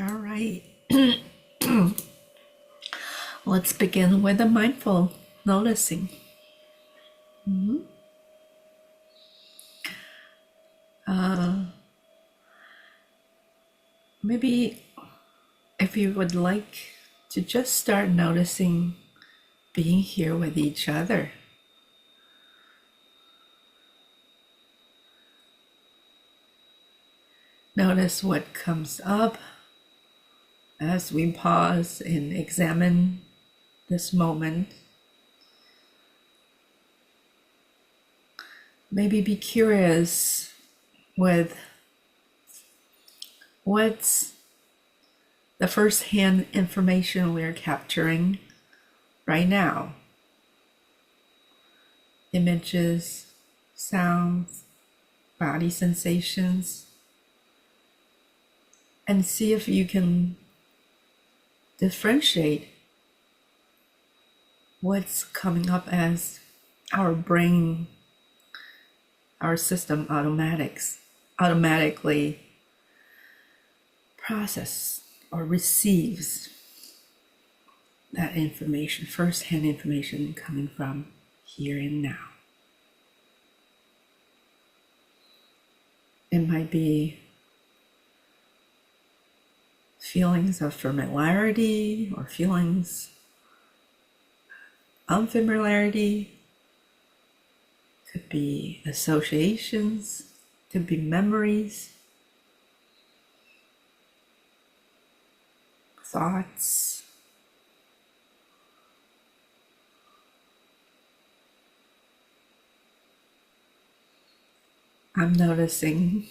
All right. Let's begin with a mindful noticing. Maybe if you would like to just start noticing being here with each other. Notice what comes up as we pause and examine this moment. Maybe be curious with what's the first-hand information we're capturing right now. Images, sounds, body sensations, and see if you can differentiate what's coming up as our brain, our system automatically process or receives that information, first-hand information coming from here and now. It might be feelings of familiarity or feelings of unfamiliarity. Could be associations, could be memories, thoughts. I'm noticing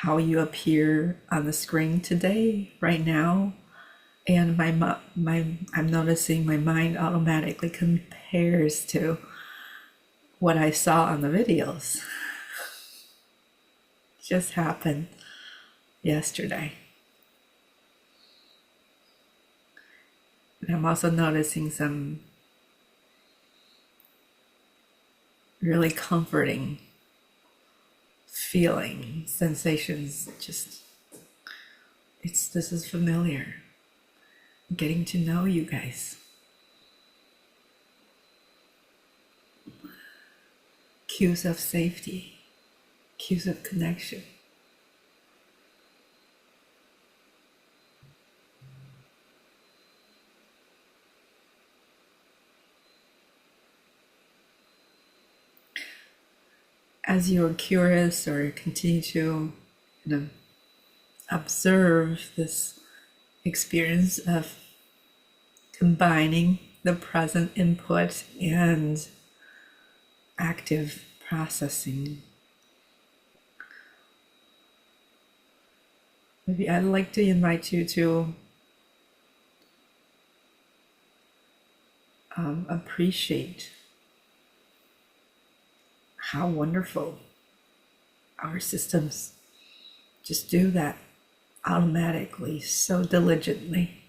how you appear on the screen today, right now, and I'm noticing my mind automatically compares to what I saw on the videos. Just happened yesterday. And I'm also noticing some really comforting feeling, sensations. This is familiar. Getting to know you guys. Cues of safety, cues of connection. As you're curious or continue to observe this experience of combining the present input and active processing, maybe I'd like to invite you to appreciate how wonderful our systems just do that automatically, so diligently.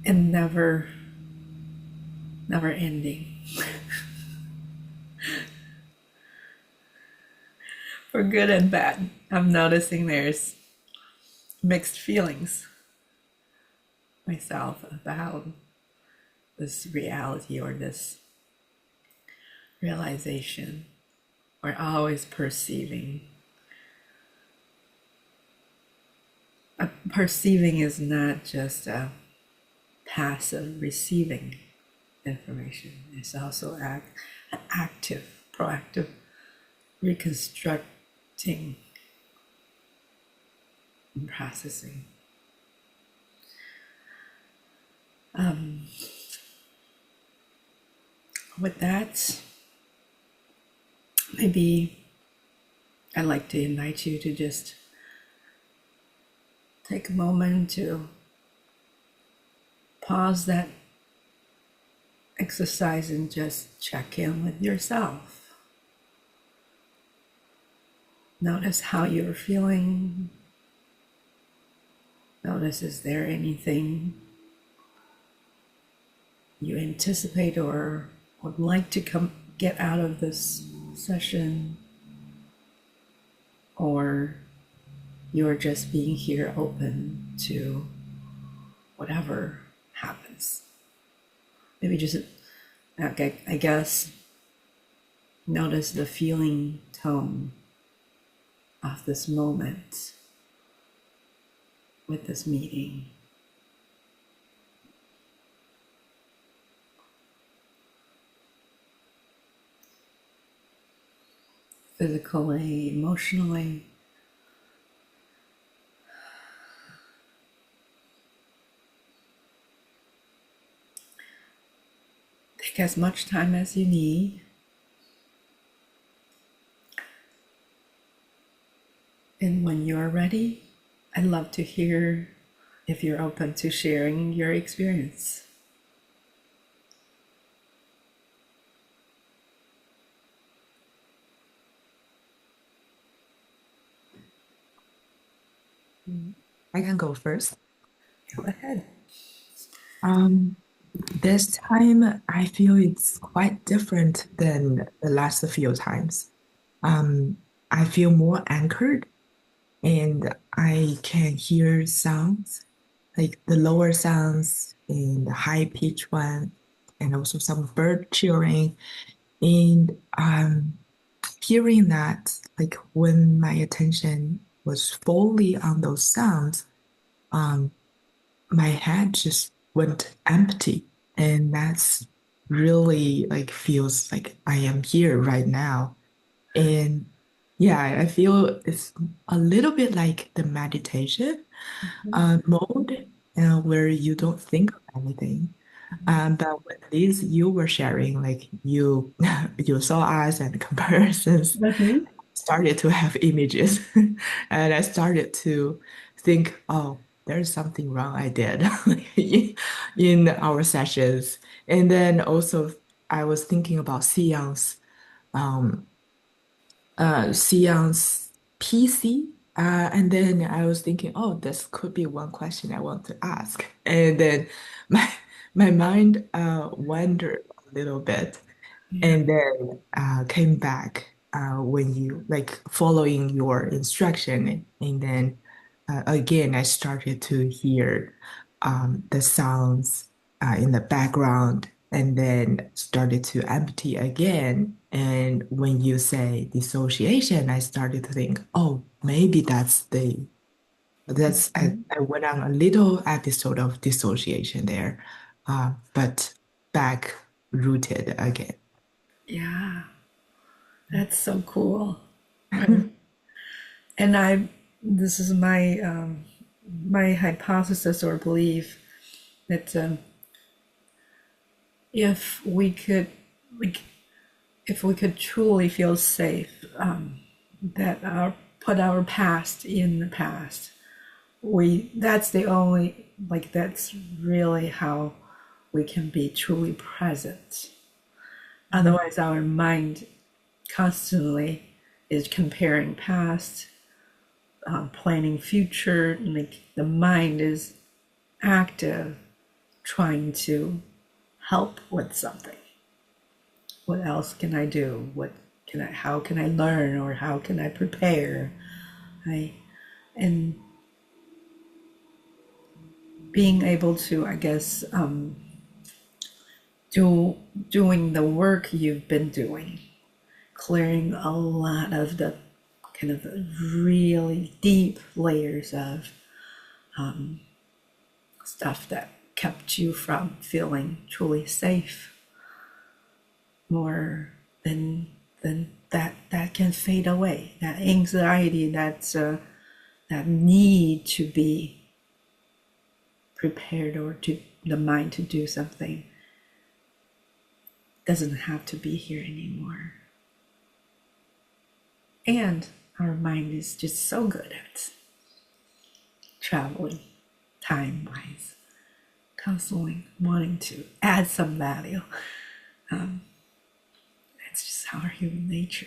And never ending. For good and bad. I'm noticing there's mixed feelings myself about this reality or this realization. We're always perceiving. Perceiving is not just a passive receiving information. It's also an active, proactive reconstructing and processing. With that, maybe I'd like to invite you to just take a moment to pause that exercise and just check in with yourself. Notice how you're feeling. Notice, is there anything you anticipate or would like to get out of this session, or you're just being here open to whatever happens. Maybe just, okay, I guess, notice the feeling tone of this moment with this meeting. Physically, emotionally. Take as much time as you need. And when you're ready, I'd love to hear if you're open to sharing your experience. I can go first. Go ahead. This time I feel it's quite different than the last few times. Um, I feel more anchored and I can hear sounds like the lower sounds and the high pitch one, and also some bird cheering. And hearing that, like when my attention was fully on those sounds, um, my head just went empty. And that's really like feels like I am here right now. And yeah, I feel it's a little bit like the meditation mode where you don't think of anything. But with this, you were sharing, like you you saw us and comparisons Mm-hmm. started to have images, and I started to think, oh, there's something wrong I did in our sessions. And then also, I was thinking about um, Sion's PC. And then I was thinking, oh, this could be one question I want to ask. And then my my mind wandered a little bit, Yeah. and then came back when you like following your instruction. And then again, I started to hear the sounds in the background, and then started to empty again. And when you say dissociation, I started to think, oh, maybe I went on a little episode of dissociation there, but back rooted again. Yeah, that's so cool. I, and this is my my hypothesis or belief that if we could, like, if we could truly feel safe, that our put our past in the past, we that's the only, like, that's really how we can be truly present. Otherwise, our mind constantly is comparing past, planning future. Like, the mind is active, trying to help with something. What else can I do? What can I? How can I learn, or how can I prepare? I and being able to, I guess, doing the work you've been doing, clearing a lot of the kind of really deep layers of stuff that kept you from feeling truly safe, more than that can fade away. That anxiety, that need to be prepared, or to the mind to do something, doesn't have to be here anymore. And our mind is just so good at traveling time wise, constantly wanting to add some value. That's just our human nature.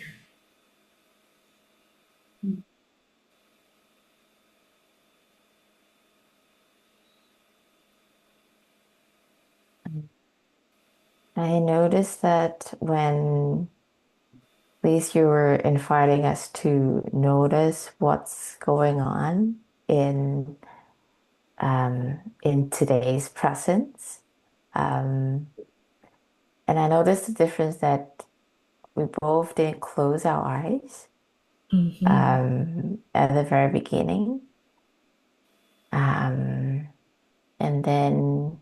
I noticed that when at least you were inviting us to notice what's going on in today's presence. Um, and I noticed the difference that we both didn't close our eyes Mm-hmm. at the very beginning. Um, and then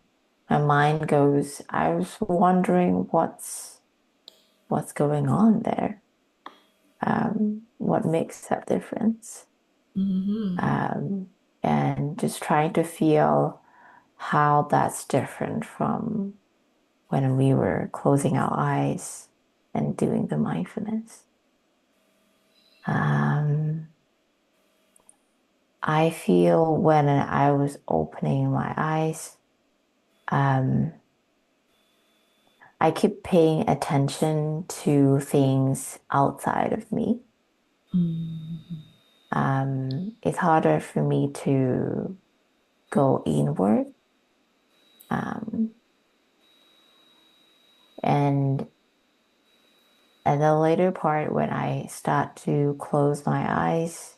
my mind goes, I was wondering what's going on there. What makes that difference? Mm-hmm. Um, and just trying to feel how that's different from when we were closing our eyes and doing the mindfulness. Um, I feel when I was opening my eyes, um, I keep paying attention to things outside of me. It's harder for me to go inward. Um, and at the later part, when I start to close my eyes,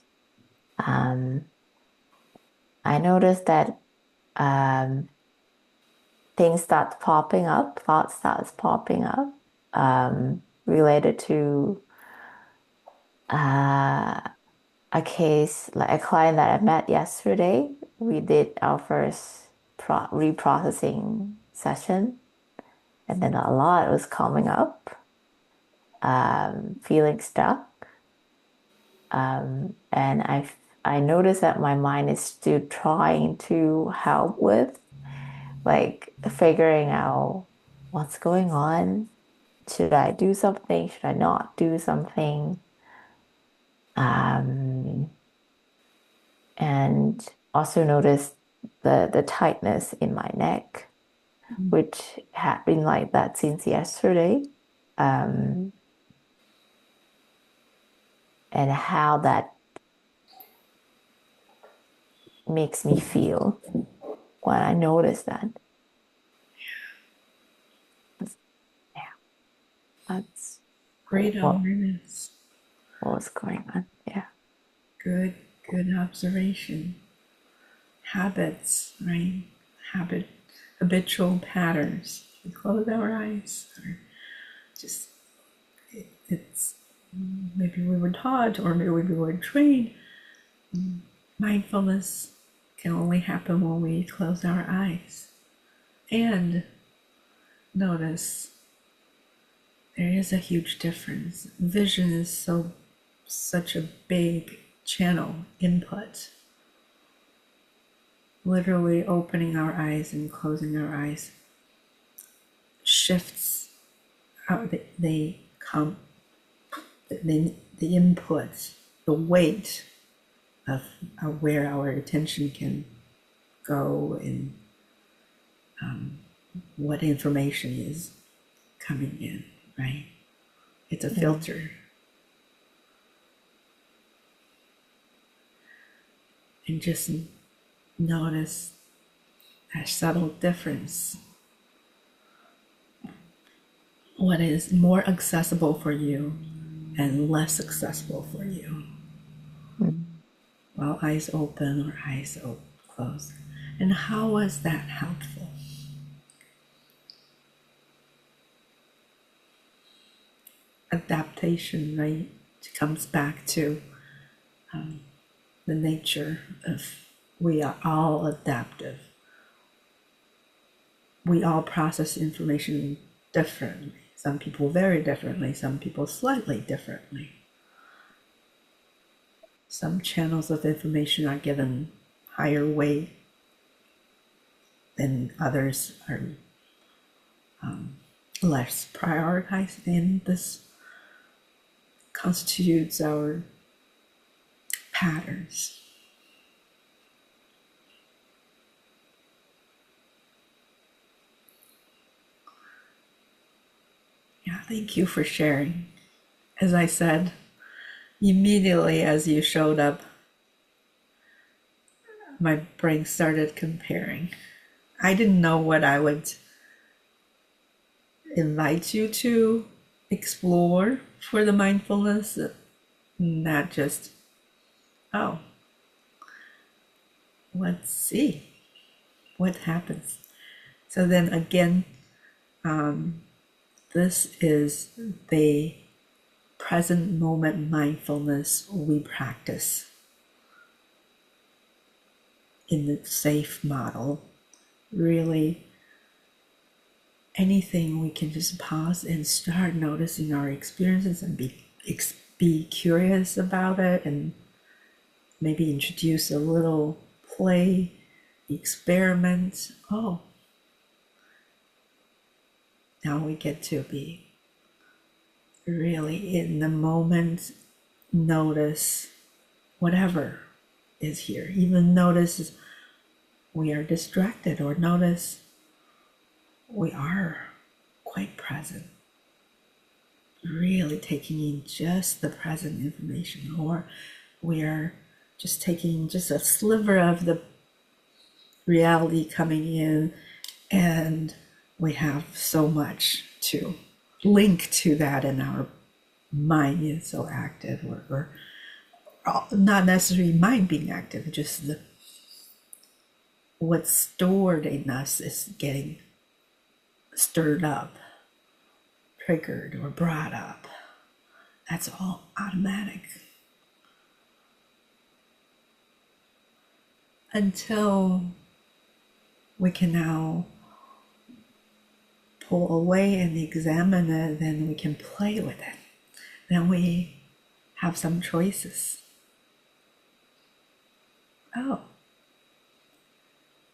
um, I notice that um, things start popping up, thoughts starts popping up related to uh, a case, like a client that I met yesterday. We did our first reprocessing session, and then a lot was coming up, feeling stuck. And I noticed that my mind is still trying to help with like figuring out what's going on. Should I do something? Should I not do something? Um, and also noticed the tightness in my neck, which had been like that since yesterday. Um, and how that makes me feel when I notice that. Yeah, that's Great what awareness. what was going on. Yeah. Good, good observation. Habits, right? Habit, habitual patterns. We close our eyes, or just it's maybe we were taught, or maybe we were trained. Mindfulness can only happen when we close our eyes. And notice there is a huge difference. Vision is such a big channel input. Literally opening our eyes and closing our eyes shifts how they come, the input, the weight of where our attention can go and what information is coming in, right? It's a Mm. filter. And just notice that subtle difference. What is more accessible for you and less accessible for you Mm. while eyes open or closed. And how was that helpful? Adaptation, right? It comes back to the nature of we are all adaptive. We all process information differently. Some people very differently, some people slightly differently. Some channels of information are given higher weight than others are less prioritized, and this constitutes our patterns. Yeah, thank you for sharing. As I said, immediately as you showed up, my brain started comparing. I didn't know what I would invite you to explore for the mindfulness, not just, oh, let's see what happens. So then again, this is the present moment mindfulness we practice in the SAFE model. Really, anything we can just pause and start noticing our experiences and be curious about it, and maybe introduce a little play, experiment. Oh, now we get to be really in the moment, notice whatever is here. Even notice we are distracted, or notice we are quite present. Really taking in just the present information, or we are just taking just a sliver of the reality coming in, and we have so much to link to that, and our mind is so active, or not necessarily mind being active, just what's stored in us is getting stirred up, triggered, or brought up. That's all automatic. Until we can now pull away and examine it, then we can play with it. Then we have some choices. Oh,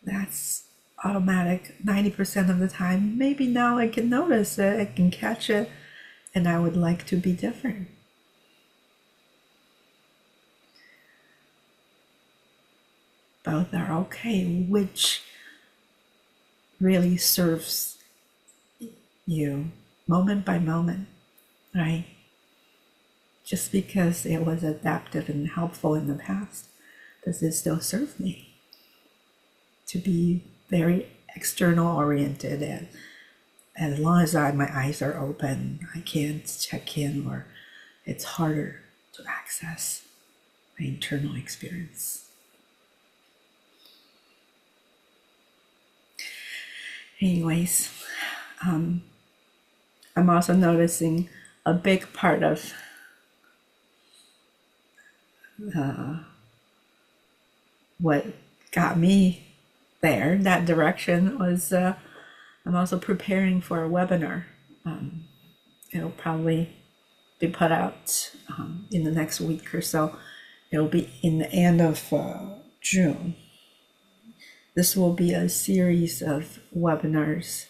that's automatic 90% of the time. Maybe now I can notice it, I can catch it, and I would like to be different. Both are okay. Which really serves you moment by moment, right? Just because it was adaptive and helpful in the past, does it still serve me? To be very external oriented, and as long as my eyes are open, I can't check in, or it's harder to access my internal experience. Anyways, I'm also noticing a big part of what got me there, that direction, was I'm also preparing for a webinar. It'll probably be put out in the next week or so. It'll be in the end of June. This will be a series of webinars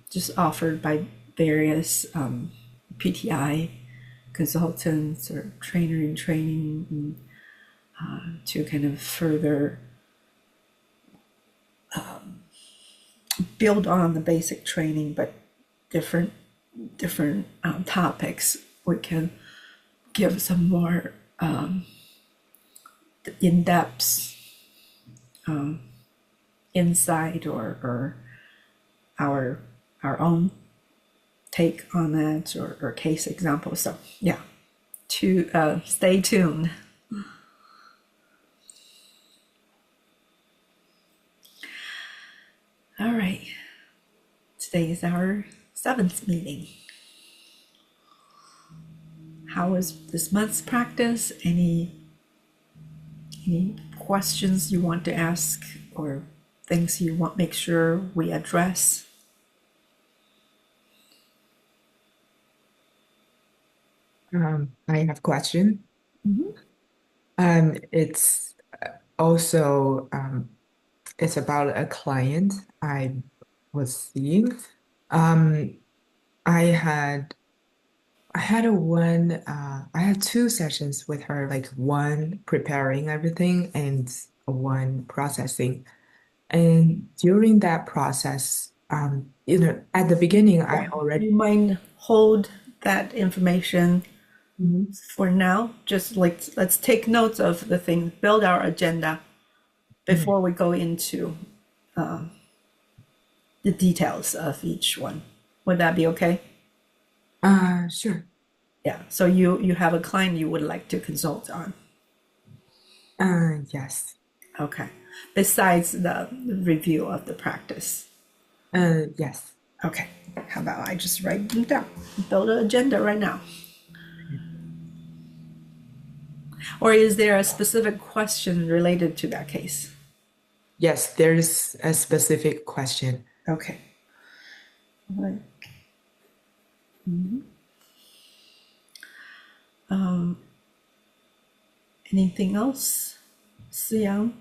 just offered by various PTI consultants or trainer in training, to kind of further build on the basic training, but different topics. We can give some more in-depth insight, or our own take on that, or case examples. So yeah, to stay tuned. All right, today is our 7th meeting. How was this month's practice? Any questions you want to ask, or things you want make sure we address? I have a question. It's also it's about a client I was seeing. I had I had 2 sessions with her, like one preparing everything and one processing. And during that process, at the beginning, I Do already. you mind hold that information Mhm. for now? Just like, let's take notes of the thing, build our agenda before we go into the details of each one. Would that be okay? Sure. Yeah. So you have a client you would like to consult on. Yes. Okay. Besides the review of the practice. Yes. Okay. How about I just write them down? Build an agenda right now. Or is there a specific question related to that case? Yes, there's a specific question. Okay. Right. Anything else, Young?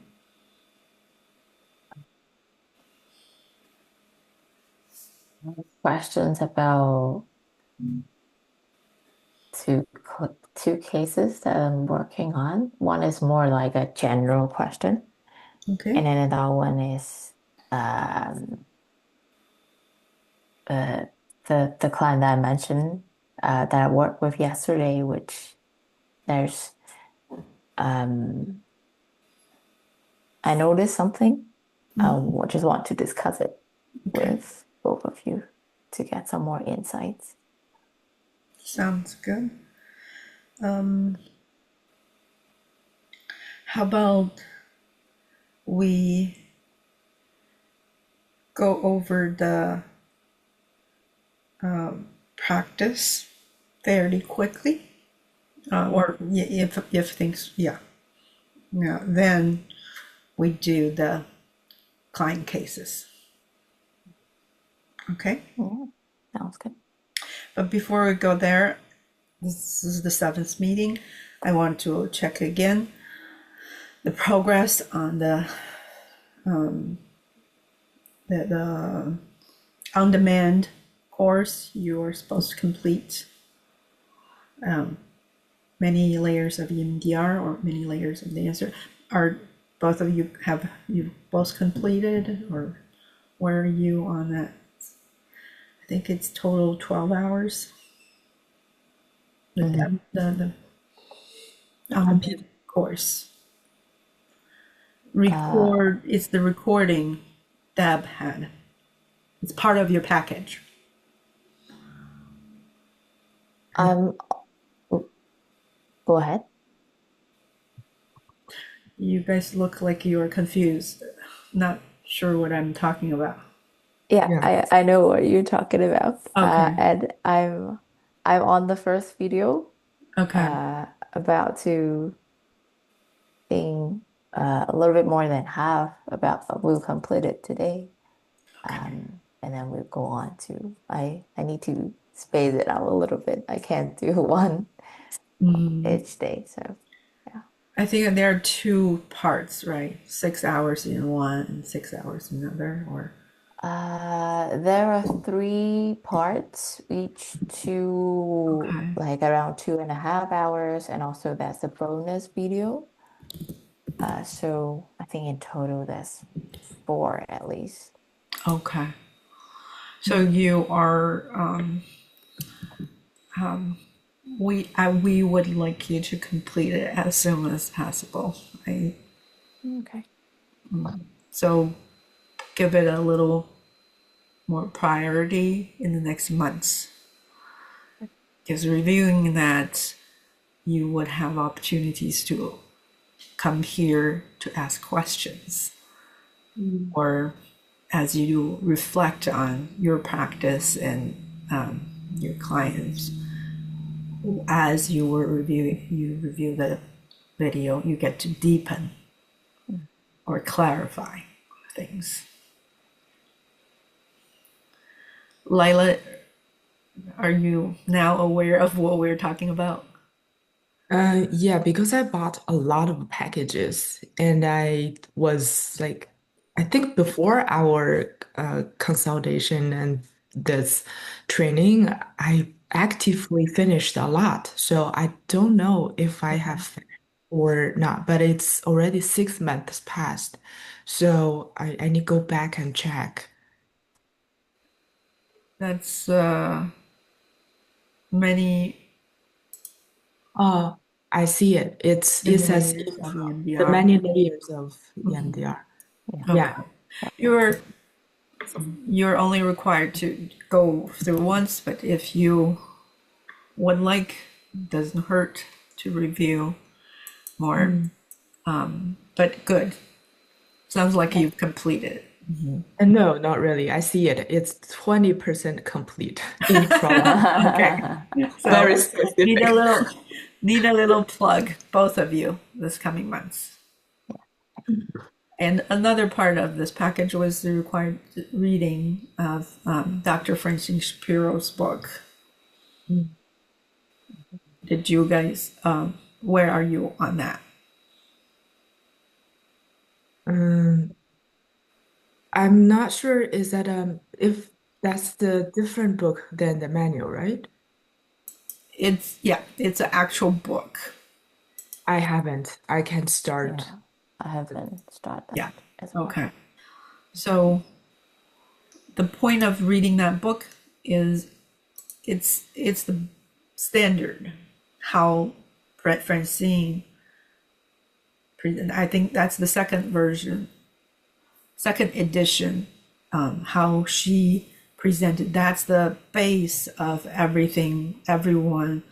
Questions about two cases that I'm working on. One is more like a general question, Okay. and then another one is um, uh, the client that I mentioned that I worked with yesterday, which there's um, I noticed something. I just want to discuss it Okay. with both of you to get some more insights. Sounds good. How about we go over the practice fairly quickly? Or if things, yeah. Yeah. Then we do the client cases. Okay. Yeah, sounds good. But before we go there, this is the seventh meeting. I want to check again the progress on the on-demand course you are supposed to complete. Many layers of EMDR or many layers of the answer. Are both of you have you both completed, or where are you on that? I think it's total 12 hours. The on-demand course. Record, it's the recording Deb had. It's part of your package. Um, go ahead. You guys look like you are confused. Not sure what I'm talking about. Yeah, Yeah. I know what you're talking about. Okay. And I'm on the first video Okay. about to being a little bit more than half about we'll complete it today. And then we'll go on to I need to space it out a little bit. I can't do one each day. So yeah. I think there are two parts, right? 6 hours in one and 6 hours in another, or There are three parts, each two okay. like around 2.5 hours, and also that's a bonus video. So I think in total that's four at least. Okay. So you are we would like you to complete it as soon as possible. Right? Okay. So give it a little more priority in the next months. Because reviewing that, you would have opportunities to come here to ask questions, or as you reflect on your practice and your clients, as you were reviewing, you review the video, you get to deepen or clarify things. Lyla, are you now aware of what we're talking about? Yeah, because I bought a lot of packages and I was like, I think before our consultation and this training, I actively finished a lot. So I don't know if I have finished or not, but it's already 6 months past. So I need to go back and check. That's many Oh, I see it. It many says layers of the EMDR. many layers of EMDR. Yeah. Okay, Yeah. That makes you're sense. You're only required to go through once, but if you would like, it doesn't hurt to review more. But good. Sounds like you've completed. And no, not really. I see it. It's 20% complete in progress. Okay. So Very need a specific. little need a little plug, both of you, this coming months. And another part of this package was the required reading of Dr. Francine Shapiro's book. Did you guys, where are you on that? Um, I'm not sure is that if that's the different book than the manual, right? It's an actual book. I haven't. I can start. Yeah, I haven't started Yeah. that as well. Okay. So the point of reading that book is it's the standard how Brett Francine, I think that's the second version, second edition, how she presented. That's the base of everything everyone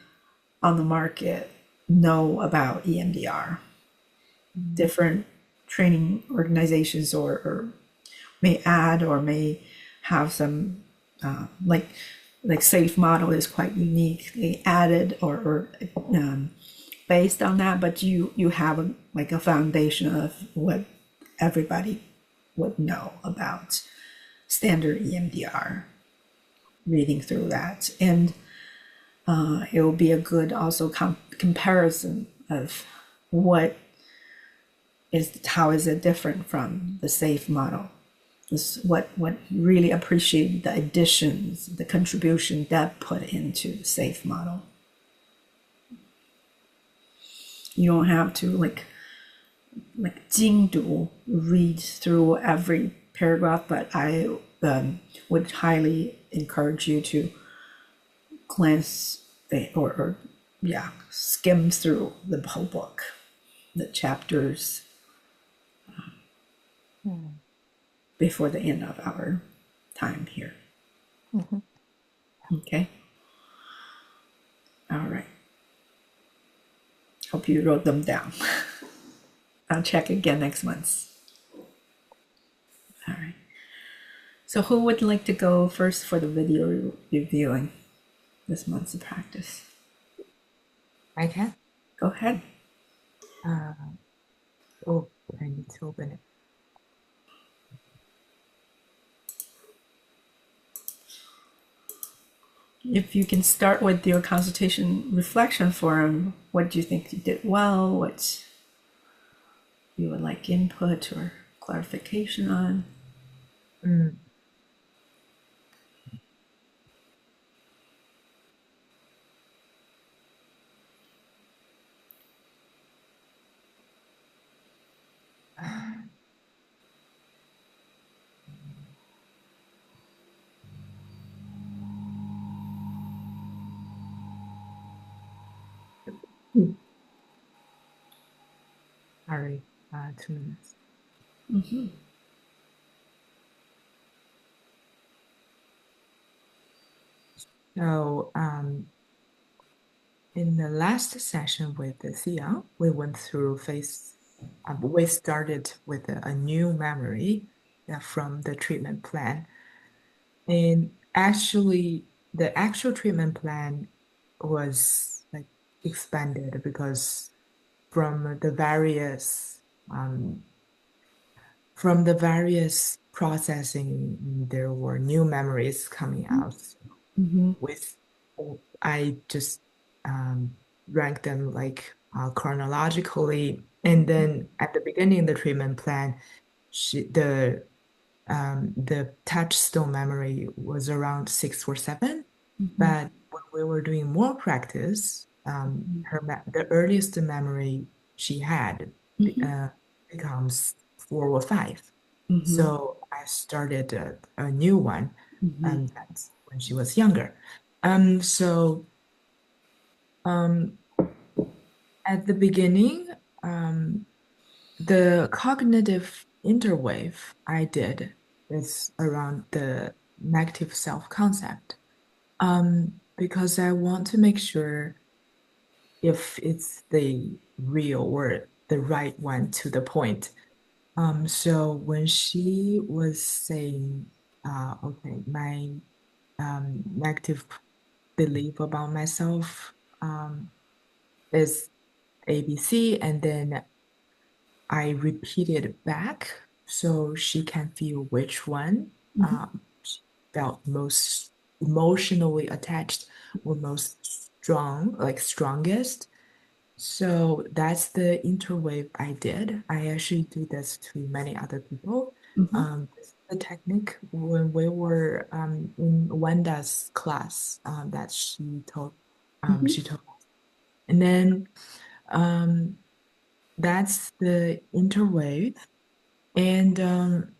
on the market know about EMDR. Different training organizations or may add or may have some like safe model is quite unique. They added or based on that, but you have like a foundation of what everybody would know about standard EMDR. Reading through that, and it will be a good also comparison of what is how is it different from the safe model. Is what really appreciate the additions, the contribution that put into the safe model. You don't have to like 精读 read through every paragraph, but I would highly encourage you to glance or skim through the whole book, the chapters before the end of our time here. Okay. All right. Hope you wrote them down. I'll check again next month. All right. So who would like to go first for the video reviewing this month's practice? I can. Go ahead. Oh, I need to open it. If you can start with your consultation reflection forum, what do you think you did well? What you would like input or clarification on? Mm. Sorry, 2 minutes. So, in the last session with the Xiang, we went through we started with a new memory from the treatment plan. And actually, the actual treatment plan was like expanded because from the various processing, there were new memories coming out. With I just ranked them like chronologically, and then at the beginning of the treatment plan, the touchstone memory was around 6 or 7. But when we were doing more practice, the earliest memory she had becomes 4 or 5. So I started a new one, and that's when she was younger. So at the beginning, the cognitive interwave I did is around the negative self-concept. Because I want to make sure if it's the real or the right one to the point. So when she was saying, okay, my negative belief about myself is ABC, and then I repeated it back so she can feel which one Mm-hmm. she felt most emotionally attached or most strong, like strongest. So that's the interwave I did. I actually do this to many other people. Mm-hmm. This is the technique when we were in Wenda's class that Mm-hmm. she told us. And then um, that's the interwave. And um,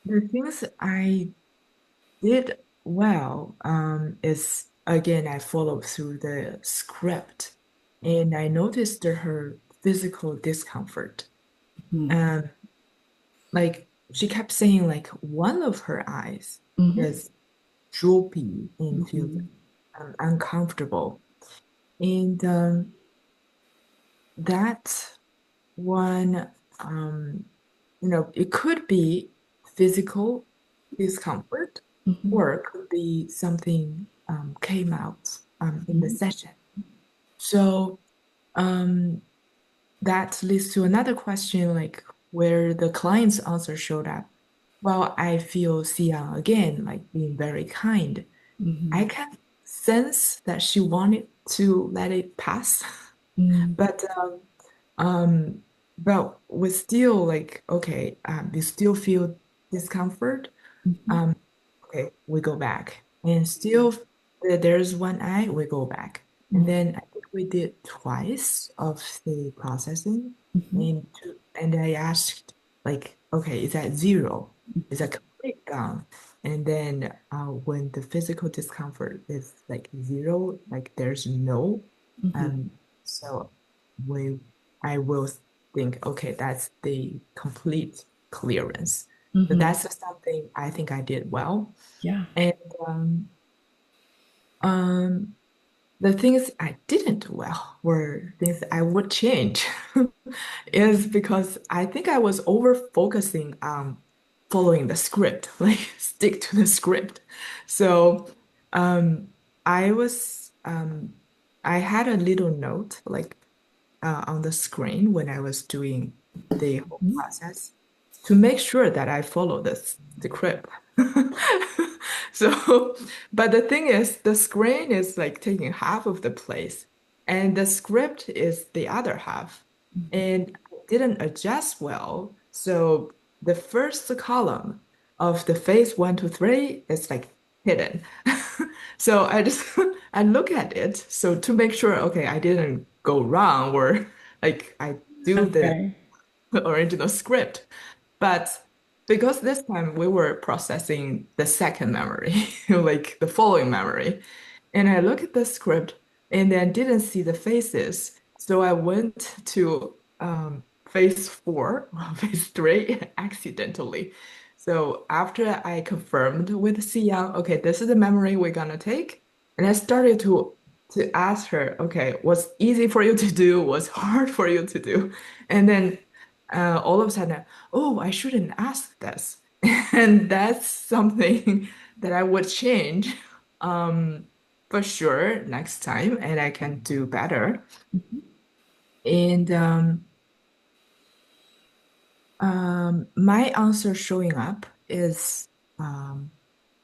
the things I did well is again I followed through the script, and I noticed her physical discomfort. Um, like she kept saying like one of her eyes Mm-hmm. is droopy and feels Mm-hmm. uncomfortable, and that one it could be physical discomfort Mm-hmm. or it could be something came out in the Mm-hmm. session. So um, that leads to another question, like where the client's answer showed up. Well, I feel Sia again, like being very kind. I Mm-hmm. can sense that she wanted to let it pass, Mm-hmm. but um, but we still like, okay, you still feel discomfort. Um, okay, we go back. And still there's one eye, we go back. And then I think we did twice of the processing. Mm-hmm. And I asked like, okay, is that zero? Is that complete gone? And then when the physical discomfort is like zero, like there's no, Mm-hmm. um, so we I will think, okay, that's the complete clearance. So Mm-hmm. that's just something I think I did well. Yeah. And um, the things I didn't do well were things I would change. Is because I think I was over focusing on following the script, like stick to the script. So um, I was I had a little note like on the screen when I was doing the whole Mm-hmm. process to make sure that I follow the script. So, but the thing is, the screen is like taking half of the place, and the script is the other half. And I didn't adjust well. So the first column of the phase 1 to 3 is like hidden. So I just I look at it so to make sure, okay, I didn't go wrong or like I do the Okay. original script. But because this time we were processing the second memory, like the following memory, and I looked at the script and then didn't see the faces. So I went to phase 4, phase 3 accidentally. So after I confirmed with Sia, okay, this is the memory we're gonna take, and I started to ask her, okay, what's easy for you to do, what's hard for you to do, and then all of a sudden, oh, I shouldn't ask this, and that's something that I would change for sure next time, and I can do better. And my answer showing up is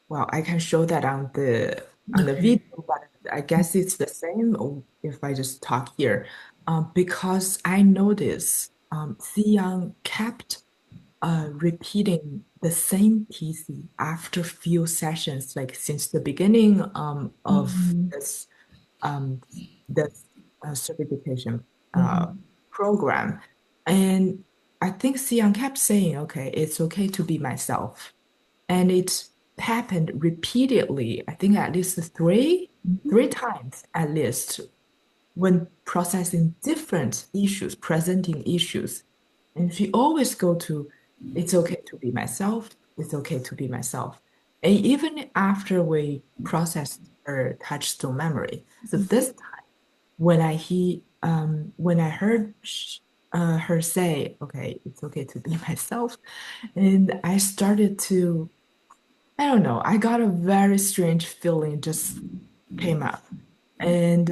well, I can show that on the Okay. video, but I guess it's the same if I just talk here. Because I noticed Young kept repeating the same PC after few sessions, like since the beginning of Mm-hmm. um, this certification uh, Mm-hmm. program. And I think Xiang kept saying, okay, it's okay to be myself. And it happened repeatedly, I think at least three times at least. when processing different issues, presenting issues. And she always go to, it's okay to be myself, it's okay to be myself. And even after we processed her touchstone memory, so this time when I heard her say, okay, it's okay to be myself, and I started to, I don't know, I got a very strange feeling just came up. And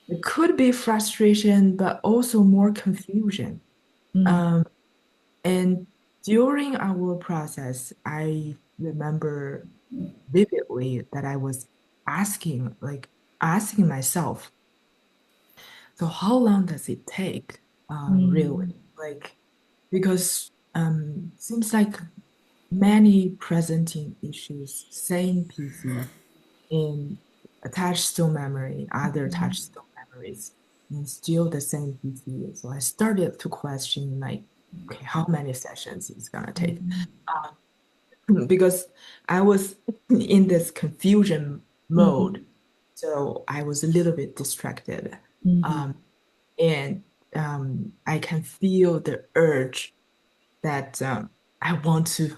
it could be frustration, but also more confusion. Mm, Um, and during our process, I remember vividly that I was asking myself, so how long does it take, really? mm, Like, because seems like many presenting issues, same PC in attached stone memory, other attached stone memories, and still the same PC. So I started to question like, okay, how many sessions it's gonna take? Because I was in this confusion mode, mhm, so I was a little bit distracted. mhm, Um, and I can feel the urge that I want to,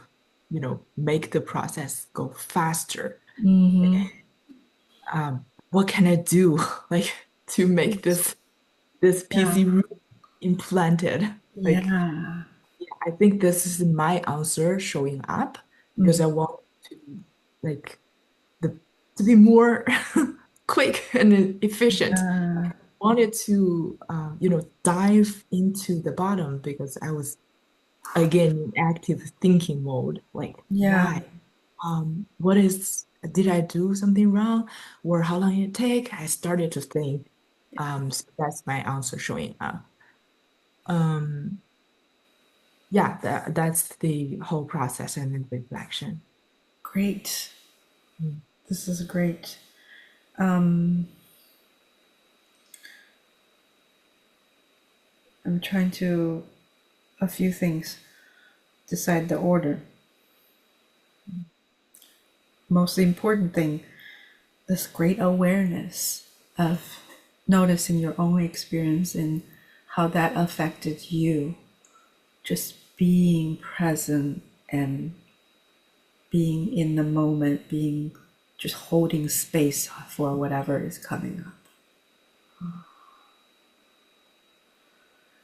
make the process go faster. mhm. What can I do like to make this Yeah, PC room implanted? Like, yeah. yeah, I think this is my answer showing up because Mm, I want to like the to be more quick and efficient. yeah, Wanted to dive into the bottom because I was again in active thinking mode. Like, yeah. why? What is, did I do something wrong? Or how long it take? I started to think. So that's my answer showing up. Um, yeah, that's the whole process and then reflection. Great. Mm. This is great. Um, I'm trying to a few things decide the order. Most important thing, this great awareness of noticing your own experience and how that affected you. Just being present and being in the moment, being just holding space for whatever is coming up.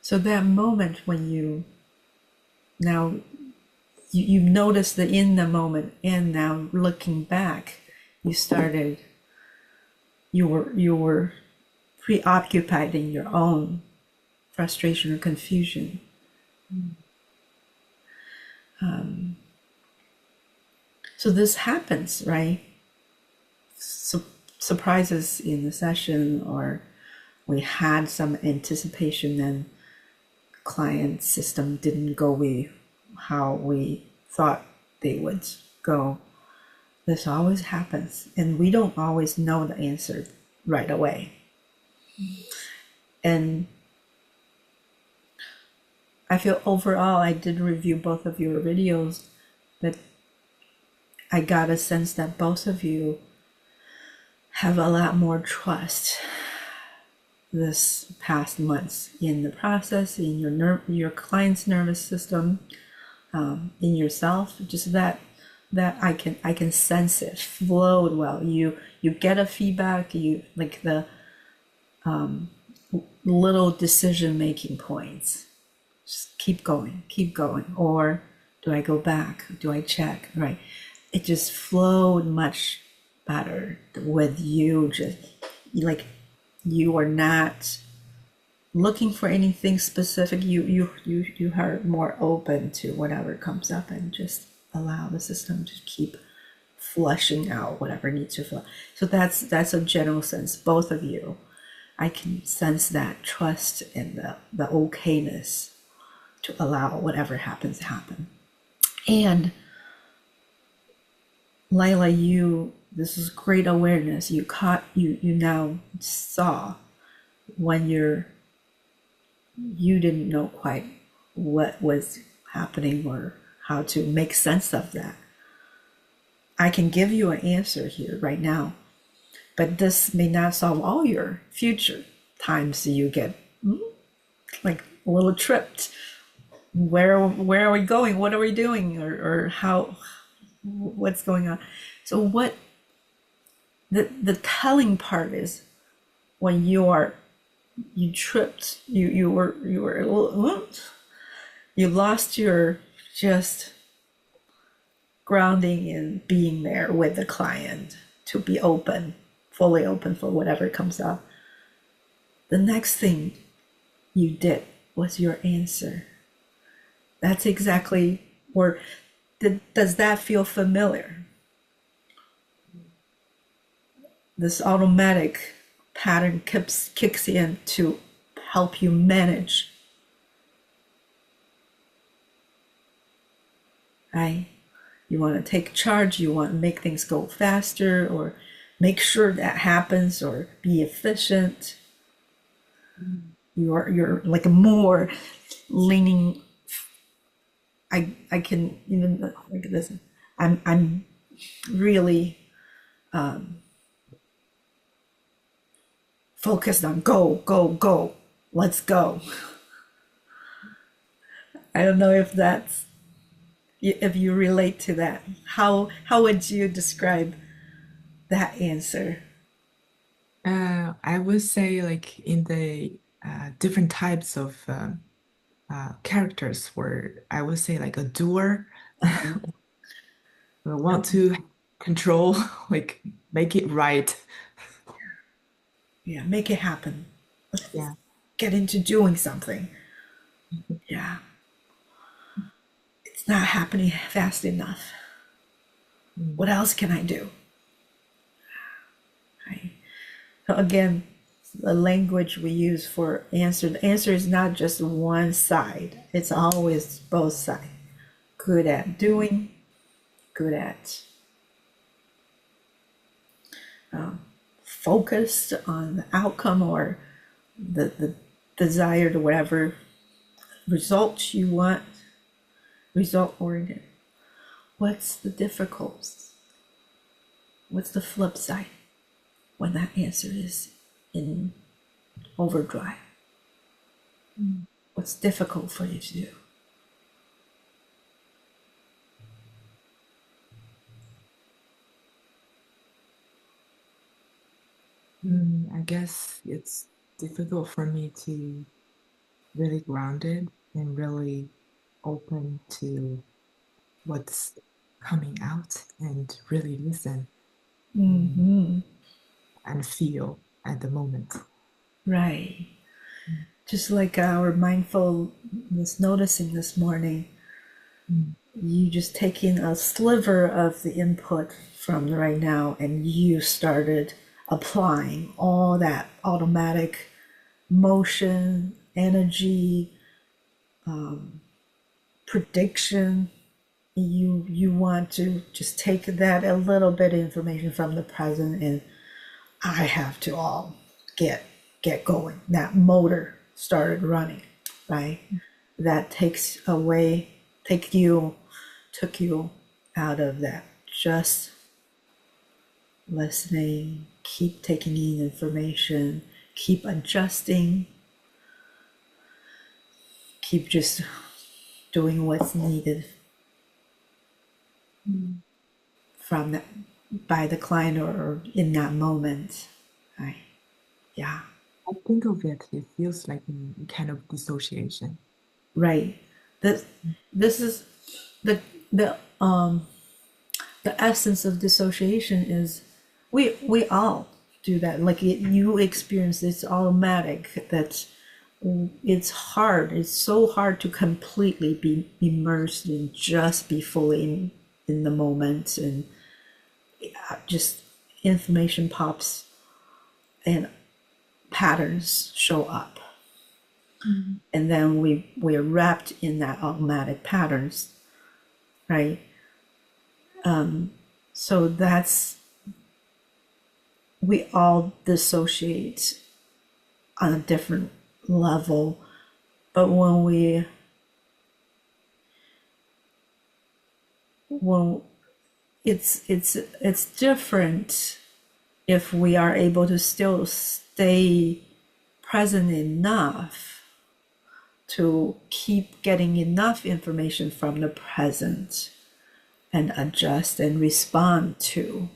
So that moment when you now you notice the in the moment and now looking back, you started you were preoccupied in your own frustration or confusion. So this happens, right? Surprises in the session, or we had some anticipation and client system didn't go with how we thought they would go. This always happens, and we don't always know the answer right away. And I feel overall, I did review both of your videos, but I got a sense that both of you have a lot more trust this past months in the process, in your client's nervous system, in yourself. Just that I can sense it flowed well. You get a feedback. You like the little decision making points. Just keep going. Or do I go back? Do I check? Right. It just flowed much better with you. Just like you are not looking for anything specific. You are more open to whatever comes up and just allow the system to keep flushing out whatever needs to flow. So that's a general sense. Both of you, I can sense that trust and the okayness to allow whatever happens to happen. And Lyla, this is great awareness. You caught you now saw when you didn't know quite what was happening or how to make sense of that. I can give you an answer here right now, but this may not solve all your future times you get like a little tripped. Where are we going? What are we doing? Or how, what's going on? So what the telling part is when you tripped, you were a little, you lost your just grounding in being there with the client to be open, fully open for whatever comes up. The next thing you did was your answer. That's exactly, or does that feel familiar? This automatic pattern kicks in to help you manage, right? You want to take charge, you want to make things go faster, or make sure that happens, or be efficient. You're like a more leaning. I can even look at this. I'm really focused on go. Let's go. I don't know if you relate to that. How would you describe that answer? I would say like in the different types of characters where I would say like a doer, want to control, like make it right. Yeah, make it happen. Let's Yeah. get into doing something. Yeah. It's not happening fast enough. What else can I do? Right. So again, the language we use for answer, the answer is not just one side. It's always both sides. Good at doing, good at focused on the outcome or the desired whatever result you want, result oriented. What's the difficult? What's the flip side when that answer is in overdrive? What's difficult for you to do? I guess it's difficult for me to really grounded and really open to what's coming out and really listen and feel at the moment. Right. Just like our mindfulness noticing this morning, you just taking a sliver of the input from right now and you started applying all that automatic motion, energy, prediction. You want to just take that a little bit of information from the present and I have to all get going. That motor started running, right? That took you out of that just listening, keep taking in information, keep adjusting, keep just doing what's needed from that by the client or in that moment. Right? Yeah. I think of it, it feels like a kind of dissociation. Right. This is the the essence of dissociation is we all do that. Like you experience it's automatic. That it's hard. It's so hard to completely be immersed and just be fully in the moment and just information pops and patterns show up. And then we're wrapped in that automatic patterns, right? So that's, we all dissociate on a different level, but when it's different if we are able to still stay present enough to keep getting enough information from the present and adjust and respond to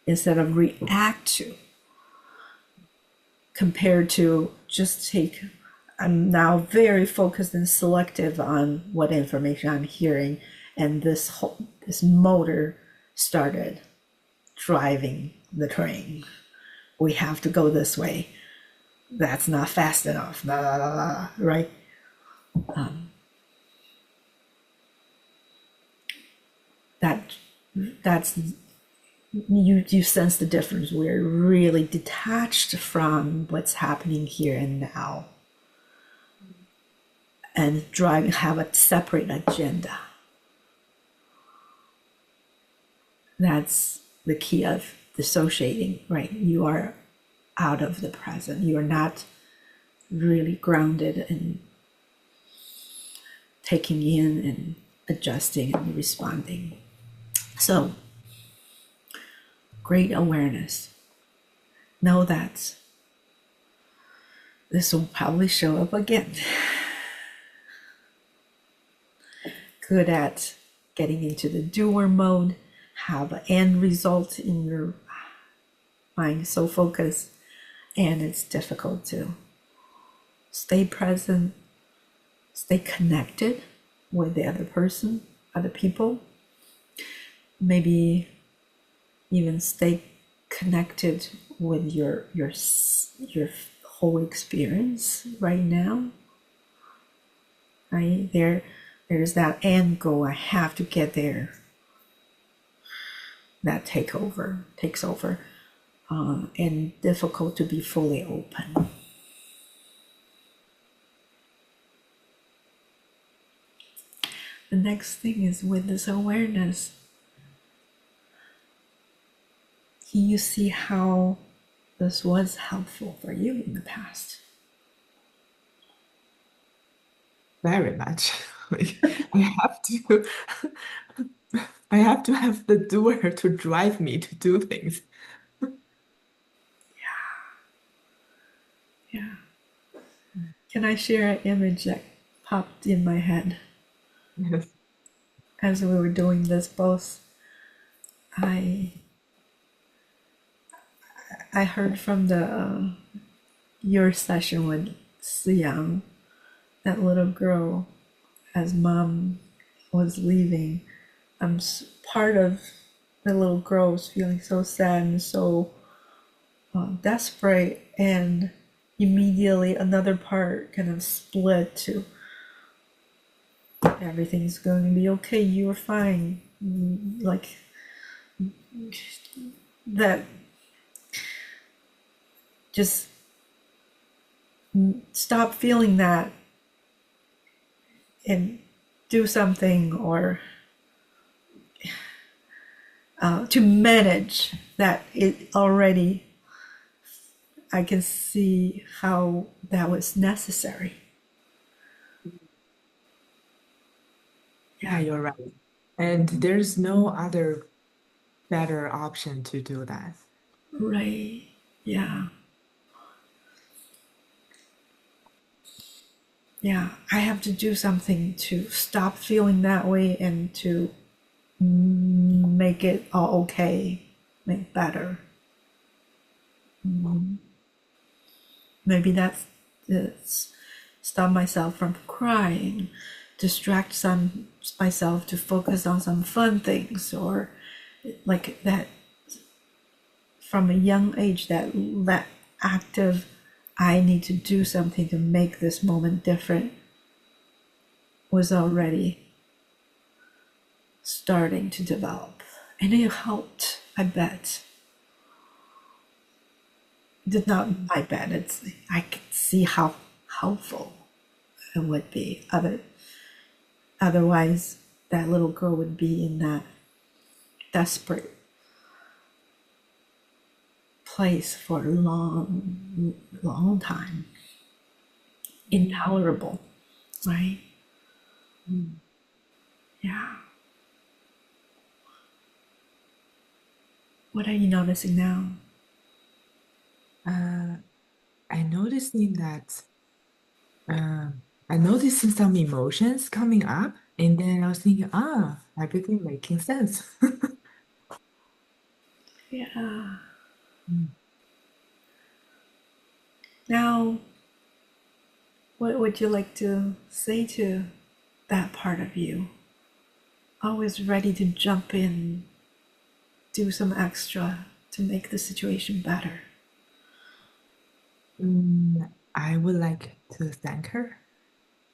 instead of react to, compared to just take, I'm now very focused and selective on what information I'm hearing, and this motor started driving the train. We have to go this way. That's not fast enough. Blah, blah, blah, blah, right? That's you sense the difference. We're really detached from what's happening here and now, and have a separate agenda. That's the key of dissociating, right? You are out of the present. You are not really grounded and taking in and adjusting and responding. So, great awareness. Know that this will probably show up again. Good at getting into the doer mode, have an end result in your mind, so focused, and it's difficult to stay present, stay connected with the other person, other people, maybe even stay connected with your whole experience right now. Right there's that end goal. I have to get there. That takes over, and difficult to be fully open. The next thing is, with this awareness, you see how this was helpful for you in the past. Very much. I have to I have to have the doer to drive me to do things. Yeah. Can I share an image that popped in my head Yes. as we were doing this both? I heard from the your session with Young, that little girl, as mom was leaving. I'm part of the little girl was feeling so sad and so desperate, and immediately another part kind of split to, everything's going to be okay, you're fine, like that. Just stop feeling that and do something, or to manage that. It already, I can see how that was necessary. Yeah, you're right. And there's no other better option to do that. Right. Yeah. Yeah. I have to do something to stop feeling that way and to make it all okay, make better. Maybe that's stop myself from crying, distract myself to focus on some fun things, or like that. From a young age, that active, I need to do something to make this moment different, was already starting to develop, and it helped, I bet. Did not, I bet I could see how helpful it would be. Otherwise, that little girl would be in that desperate place for a long time. Intolerable, right? Yeah. What are you noticing now? I noticing that I noticing some emotions coming up, and then I was thinking, everything making sense. Yeah. Mm. Now, what would you like to say to that part of you? Always ready to jump in, do some extra to make the situation better. I would like to thank her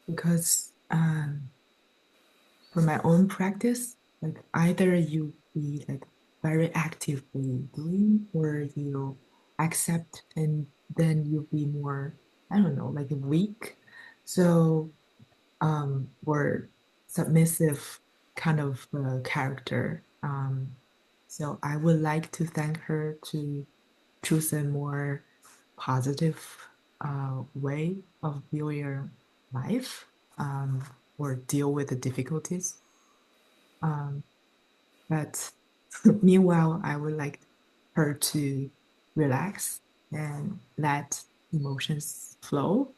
because for my own practice, like either you be like very actively doing or you accept and then you'll be more, I don't know, like weak. So or submissive kind of character. So I would like to thank her to choose a more positive way of viewing your life or deal with the difficulties. Um, but meanwhile, I would like her to relax and let emotions flow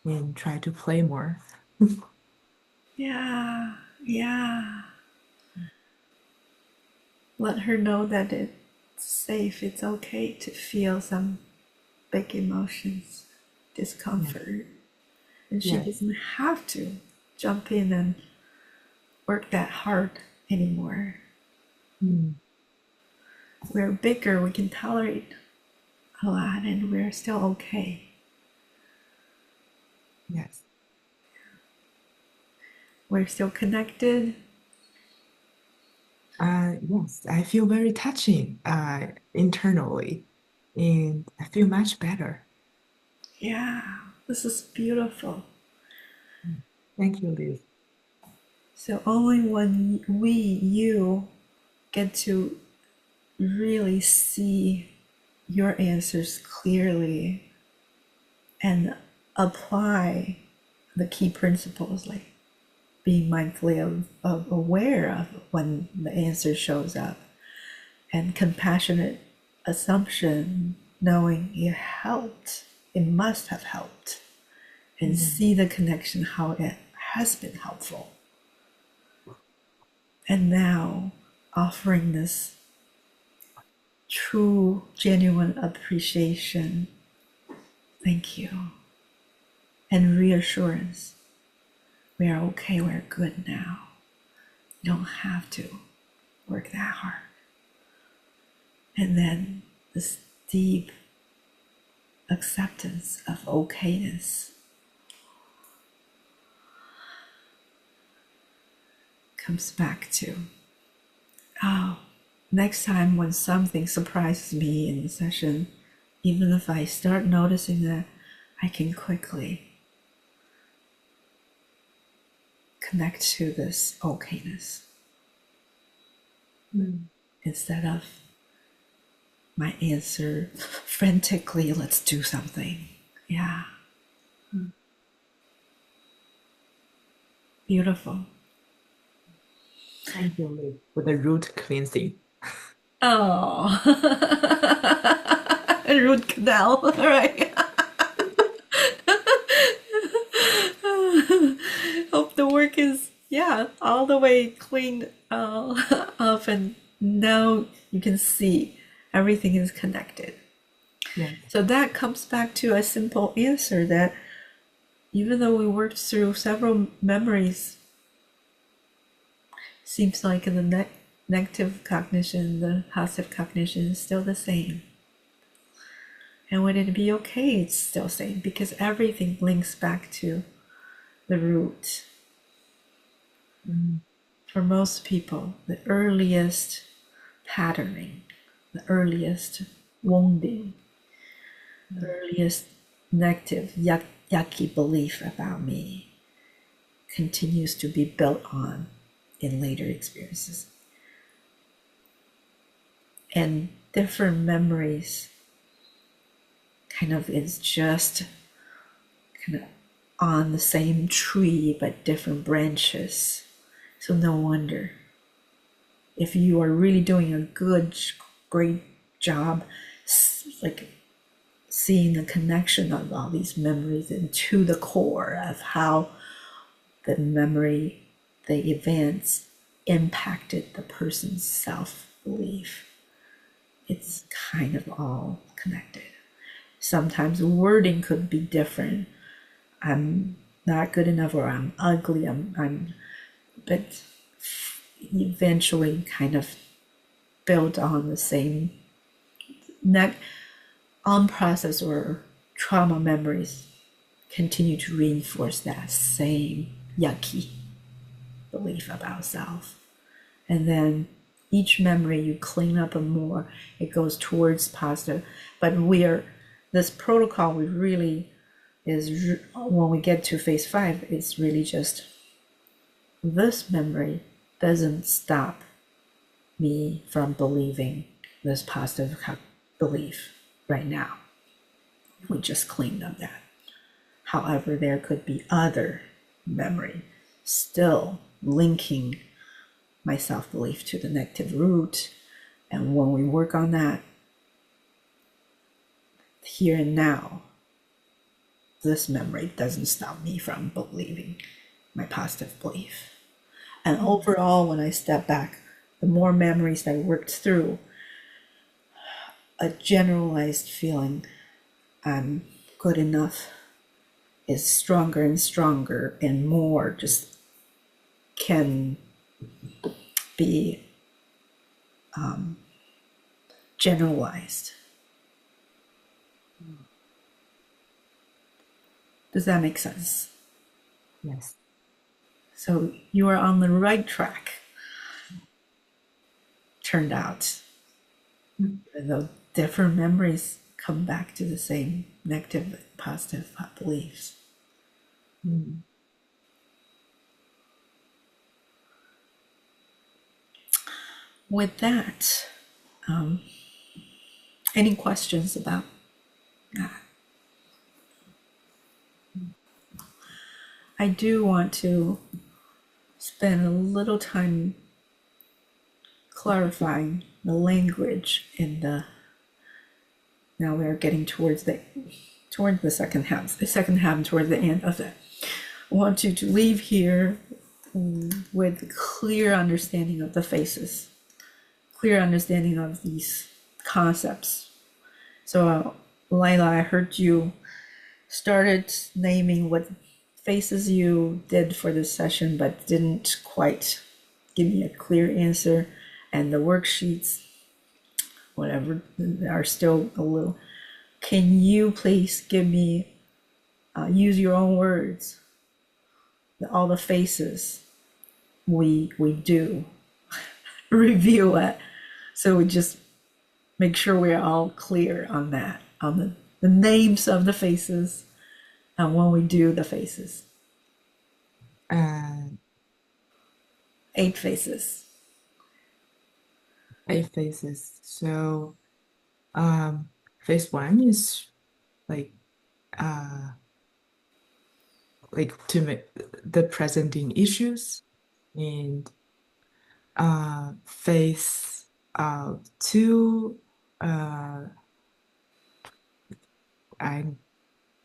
and try to play more. Yeah, yeah. Let her know that it's safe, it's okay to feel some big emotions, Yeah. discomfort. And she Yes. doesn't have to jump in and work that hard anymore. Mm. We're bigger, we can tolerate a lot, and we're still okay. Yes. We're still connected. Yes, I feel very touching internally, and I feel much better. Yeah, this is beautiful. Mm. Thank you, Liz. So only when you get to really see your answers clearly and apply the key principles like being mindfully of aware of when the answer shows up and compassionate assumption knowing it helped, it must have helped, and Mm. see the connection how it has been helpful, and now offering this true genuine appreciation, thank you, and reassurance, we are okay, we're good now, you don't have to work that hard. And then this deep acceptance of okayness comes back to, oh, next time when something surprises me in the session, even if I start noticing that, I can quickly connect to this okayness Mm. instead of my answer frantically, let's do something. Yeah, Mm. beautiful. Thank you, Liz, for the root cleansing. Oh, root canal, all right. Hope the work is, yeah, all the way cleaned up, and now you can see everything is connected. Yes. So that comes back to a simple answer that even though we worked through several memories, seems like in the negative cognition, the positive cognition is still the same. And would it be okay? It's still the same because everything links back to the root. Mm. For most people, the earliest patterning, the earliest wounding, the earliest negative yucky belief about me continues to be built on in later experiences. And different memories kind of is just kind of on the same tree but different branches. So no wonder if you are really doing a good great job, like seeing the connection of all these memories into the core of how the memory, the events impacted the person's self belief. It's kind of all connected. Sometimes wording could be different. I'm not good enough, or I'm ugly. But eventually kind of built on the same unprocessed or trauma memories continue to reinforce that same yucky belief about self. And then each memory you clean up more, it goes towards positive. But this protocol, we really is, when we get to phase 5, it's really just this memory doesn't stop me from believing this positive belief right now. We just cleaned up that. However, there could be other memory still linking my self-belief to the negative root. And when we work on that here and now, this memory doesn't stop me from believing my positive belief. And overall, when I step back, the more memories I worked through, a generalized feeling I'm good enough is stronger and stronger, and more just can be generalized. Does that make sense? Yes. So you are on the right track, turned out. Even though different memories come back to the same negative and positive beliefs. Mm. With that, any questions about that? I do want to spend a little time clarifying the language in the. Now we are getting towards the second half. The second half towards the end of it. I want you to leave here with clear understanding of the faces, clear understanding of these concepts. So, Lyla, I heard you started naming what faces you did for this session, but didn't quite give me a clear answer. And the worksheets, whatever, are still a little. Can you please give me, use your own words, all the faces we do, review it, so we just make sure we're all clear on that, on the names of the faces, and when we do the faces. Uh, 8 faces. 8 phases. So, phase 1 is like to make the presenting issues, and phase 2, I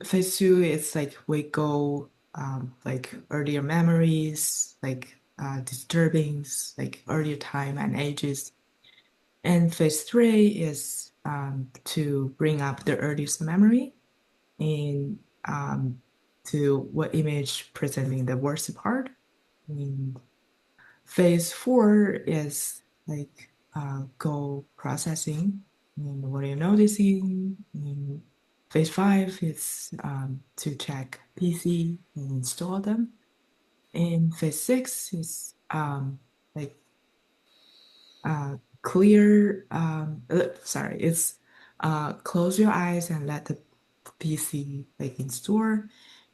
phase 2 is like we go like earlier memories, like disturbings, like earlier time and ages. And phase 3 is to bring up the earliest memory and to what image presenting the worst part. And phase 4 is like goal processing and what are you noticing. And phase 5 is to check PC and install them. And phase 6 is like clear, sorry, it's close your eyes and let the PC like install,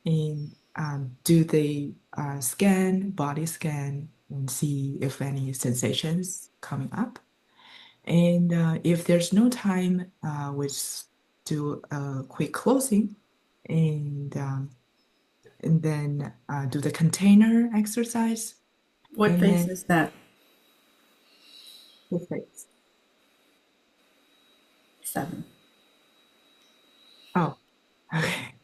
and do the body scan, and see if any sensations coming up. And if there's no time, we just do a quick closing, and then do the container exercise. What And face then is that? perfect. 7. Oh, okay.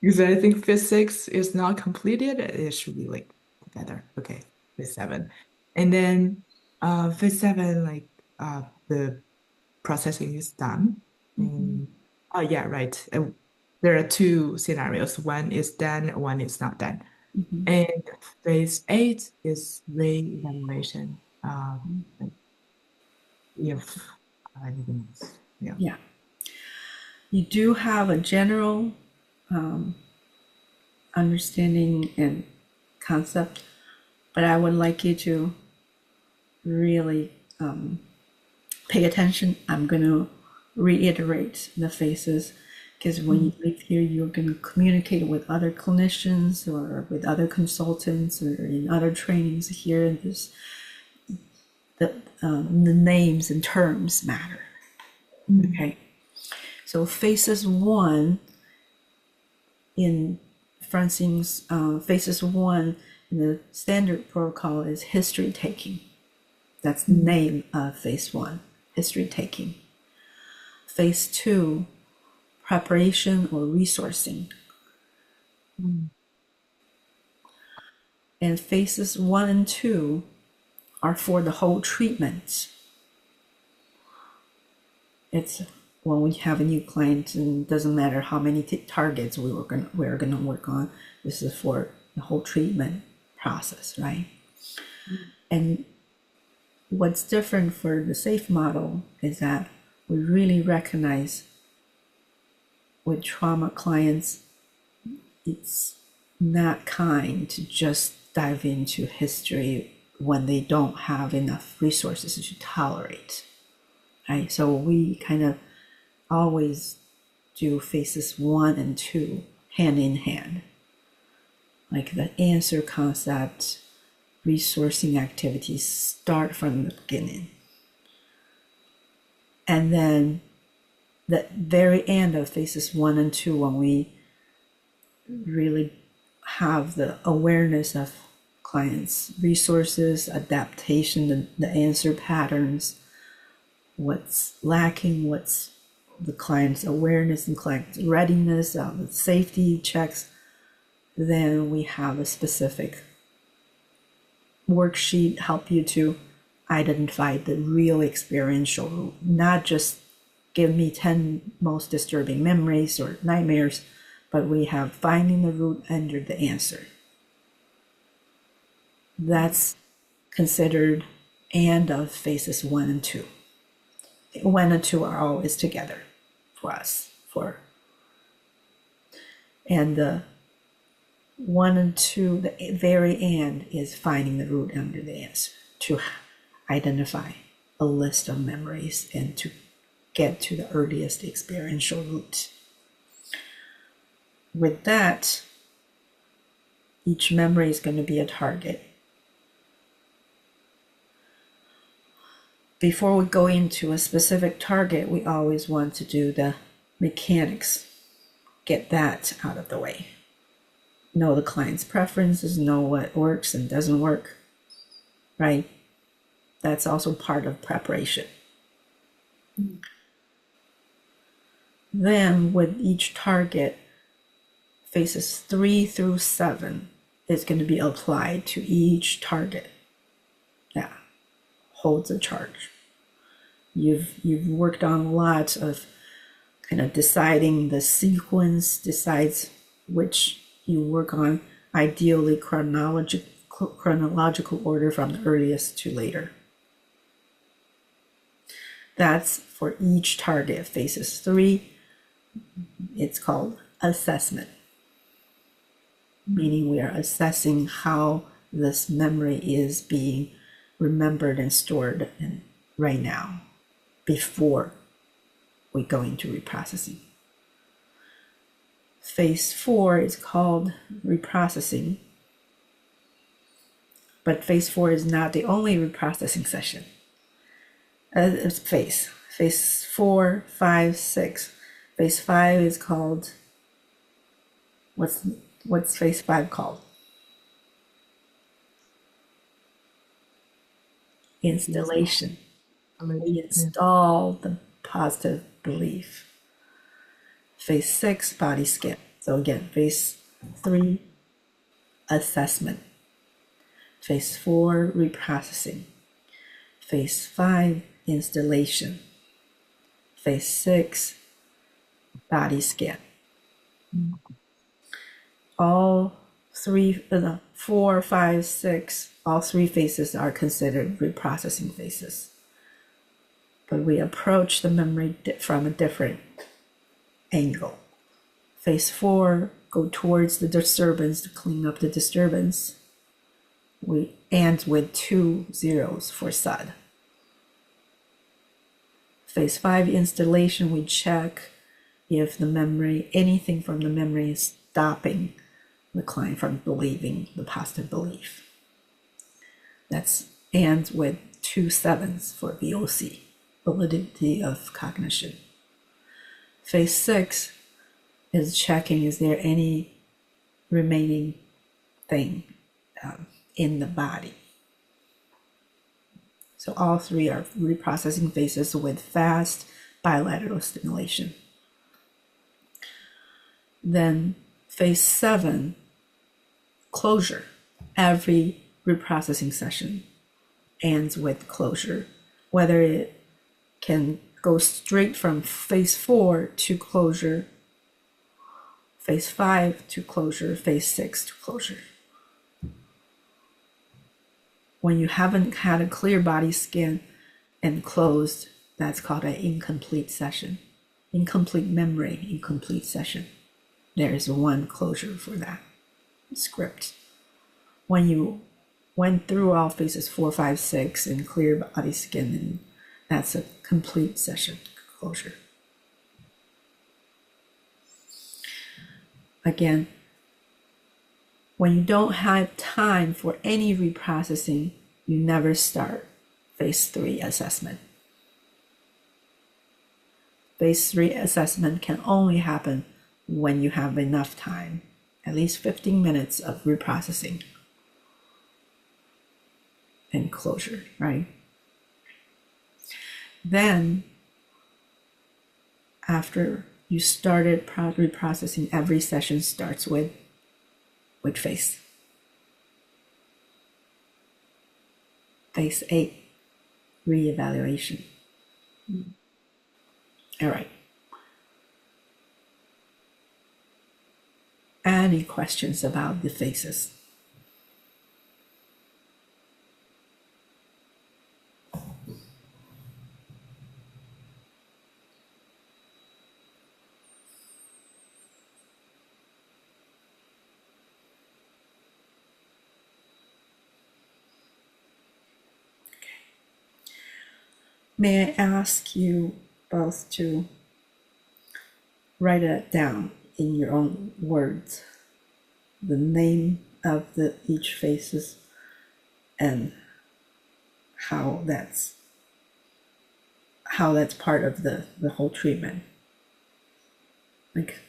Because I think physics is not completed. It should be like together. Okay, phase seven. And then phase seven, like the processing is done. Mm-hmm. And oh yeah, right. And there are two scenarios. One is done, one is not done. Mm-hmm. And phase eight is re-evaluation. Like if anything else. Yeah. Yeah. You do have a general understanding and concept, but I would like you to really pay attention. I'm going to reiterate the phases because when you leave here, you're going to communicate with other clinicians or with other consultants or in other trainings here. This, the names and terms matter. Okay. So phases 1 in Francine's phases 1 in the standard protocol is history taking. That's the name of phase 1, history taking. Phase 2, preparation or resourcing. And phases 1 and 2 are for the whole treatment. It's when we have a new client, and it doesn't matter how many targets we're gonna work on. This is for the whole treatment process, right? And what's different for the SAFE model is that we really recognize with trauma clients, it's not kind to just dive into history when they don't have enough resources to tolerate, right? So we kind of always do phases 1 and 2 hand in hand, like the answer concept, resourcing activities start from the beginning. And then the very end of phases 1 and 2, when we really have the awareness of clients' resources, adaptation, the answer patterns, what's lacking, what's the client's awareness and client's readiness, the safety checks, then we have a specific worksheet help you to identify the real experiential root, not just give me 10 most disturbing memories or nightmares, but we have finding the root under the answer. That's considered and of phases 1 and 2. 1 and 2 are always together for us. And the 1 and 2, the very end is finding the root under the answer to identify a list of memories and to get to the earliest experiential root. With that, each memory is going to be a target. Before we go into a specific target, we always want to do the mechanics, get that out of the way. Know the client's preferences, know what works and doesn't work, right? That's also part of preparation. Then with each target, phases 3 through 7 is going to be applied to each target that holds a charge. You've worked on a lot of kind of deciding the sequence, decides which you work on, ideally chronological order from the earliest to later. That's for each target. Phases 3, it's called assessment, meaning we are assessing how this memory is being remembered and stored right now before we go into reprocessing. Phase 4 is called reprocessing, but phase 4 is not the only reprocessing session. Phase 4, 5, 6. Phase 5 is called, what's phase 5 called? Installation. We install the positive belief. Phase 6, body scan. So again, phase 3, assessment. Phase 4, reprocessing. Phase 5, installation. Phase 6, body scan. All 4, 5, 6, all 3 phases are considered reprocessing phases. But we approach the memory from a different angle. Phase 4, go towards the disturbance to clean up the disturbance. We end with 2 zeros for SUD. Phase 5, installation, we check if the memory, anything from the memory is stopping the client from believing the positive belief. That's ends with 2 7s for VOC, validity of cognition. Phase 6 is checking, is there any remaining thing in the body? So all 3 are reprocessing phases with fast bilateral stimulation. Then phase 7, closure. Every reprocessing session ends with closure, whether it can go straight from phase 4 to closure, phase 5 to closure, phase 6 to closure. When you haven't had a clear body scan and closed, that's called an incomplete session. Incomplete memory, incomplete session. There is one closure for that script. When you went through all phases 4, 5, 6 and clear body scan, and that's a complete session closure. Again, when you don't have time for any reprocessing, you never start phase 3 assessment. Phase 3 assessment can only happen when you have enough time, at least 15 minutes of reprocessing and closure, right? Then, after you started reprocessing, every session starts with which phase? Phase 8, reevaluation. All right. Any questions about the phases? May I ask you both to write it down in your own words, the name of each phases and how that's part of the whole treatment. Like,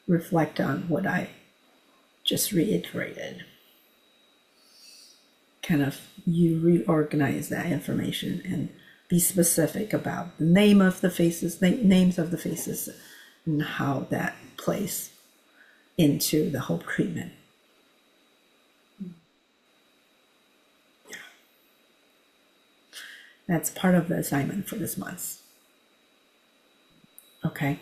reflect on what I just reiterated. Kind of you reorganize that information and be specific about the name of the faces, names of the faces, and how that plays into the whole treatment. Yeah. That's part of the assignment for this month. Okay.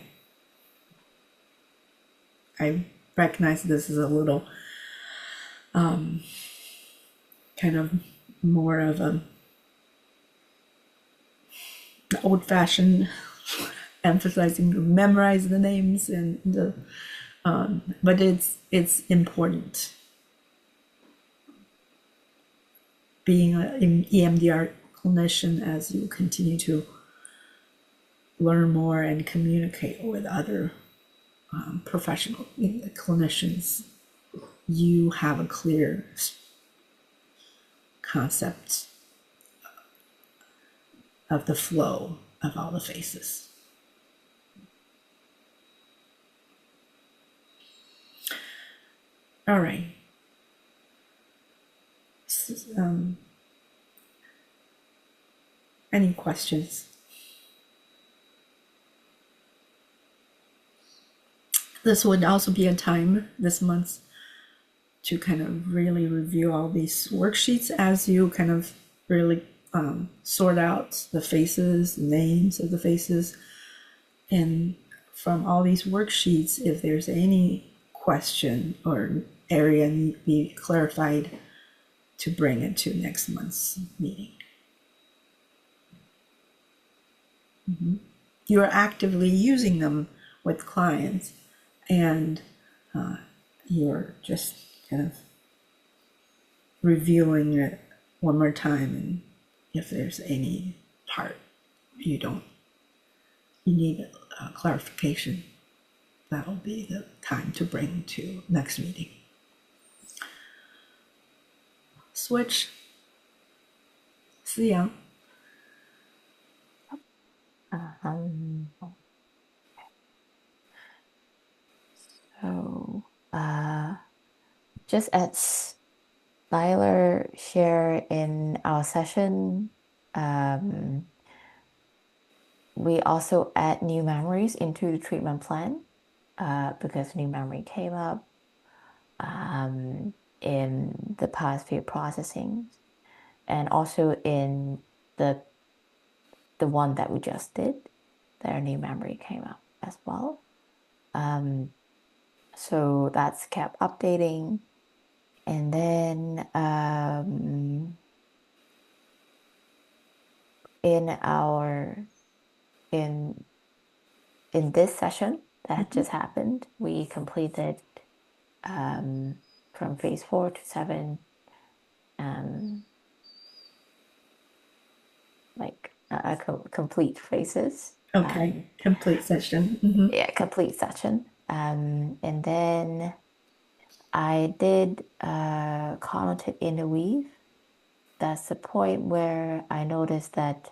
I recognize this is a little kind of more of a old-fashioned emphasizing memorize the names and the but it's important. Being an EMDR clinician, as you continue to learn more and communicate with other professional clinicians, you have a clear concept of the flow of all the phases. All right. Any questions? This would also be a time this month to kind of really review all these worksheets as you kind of really sort out the faces, names of the faces, and from all these worksheets, if there's any question or area need to be clarified, to bring it to next month's meeting. You're actively using them with clients, and you're just kind of reviewing it one more time, and if there's any part you need clarification, that'll be the time to bring to next meeting. Switch. Yeung. So, just as Lyla shared in our session, we also add new memories into the treatment plan because new memory came up in the past few processing, and also in the one that we just did, their new memory came up as well. So that's kept updating. And then in this session that just happened, we completed from phase 4 to 7 like complete phases. Okay, complete session. Yeah, complete session. And then I did cognitive interweave. That's the point where I noticed that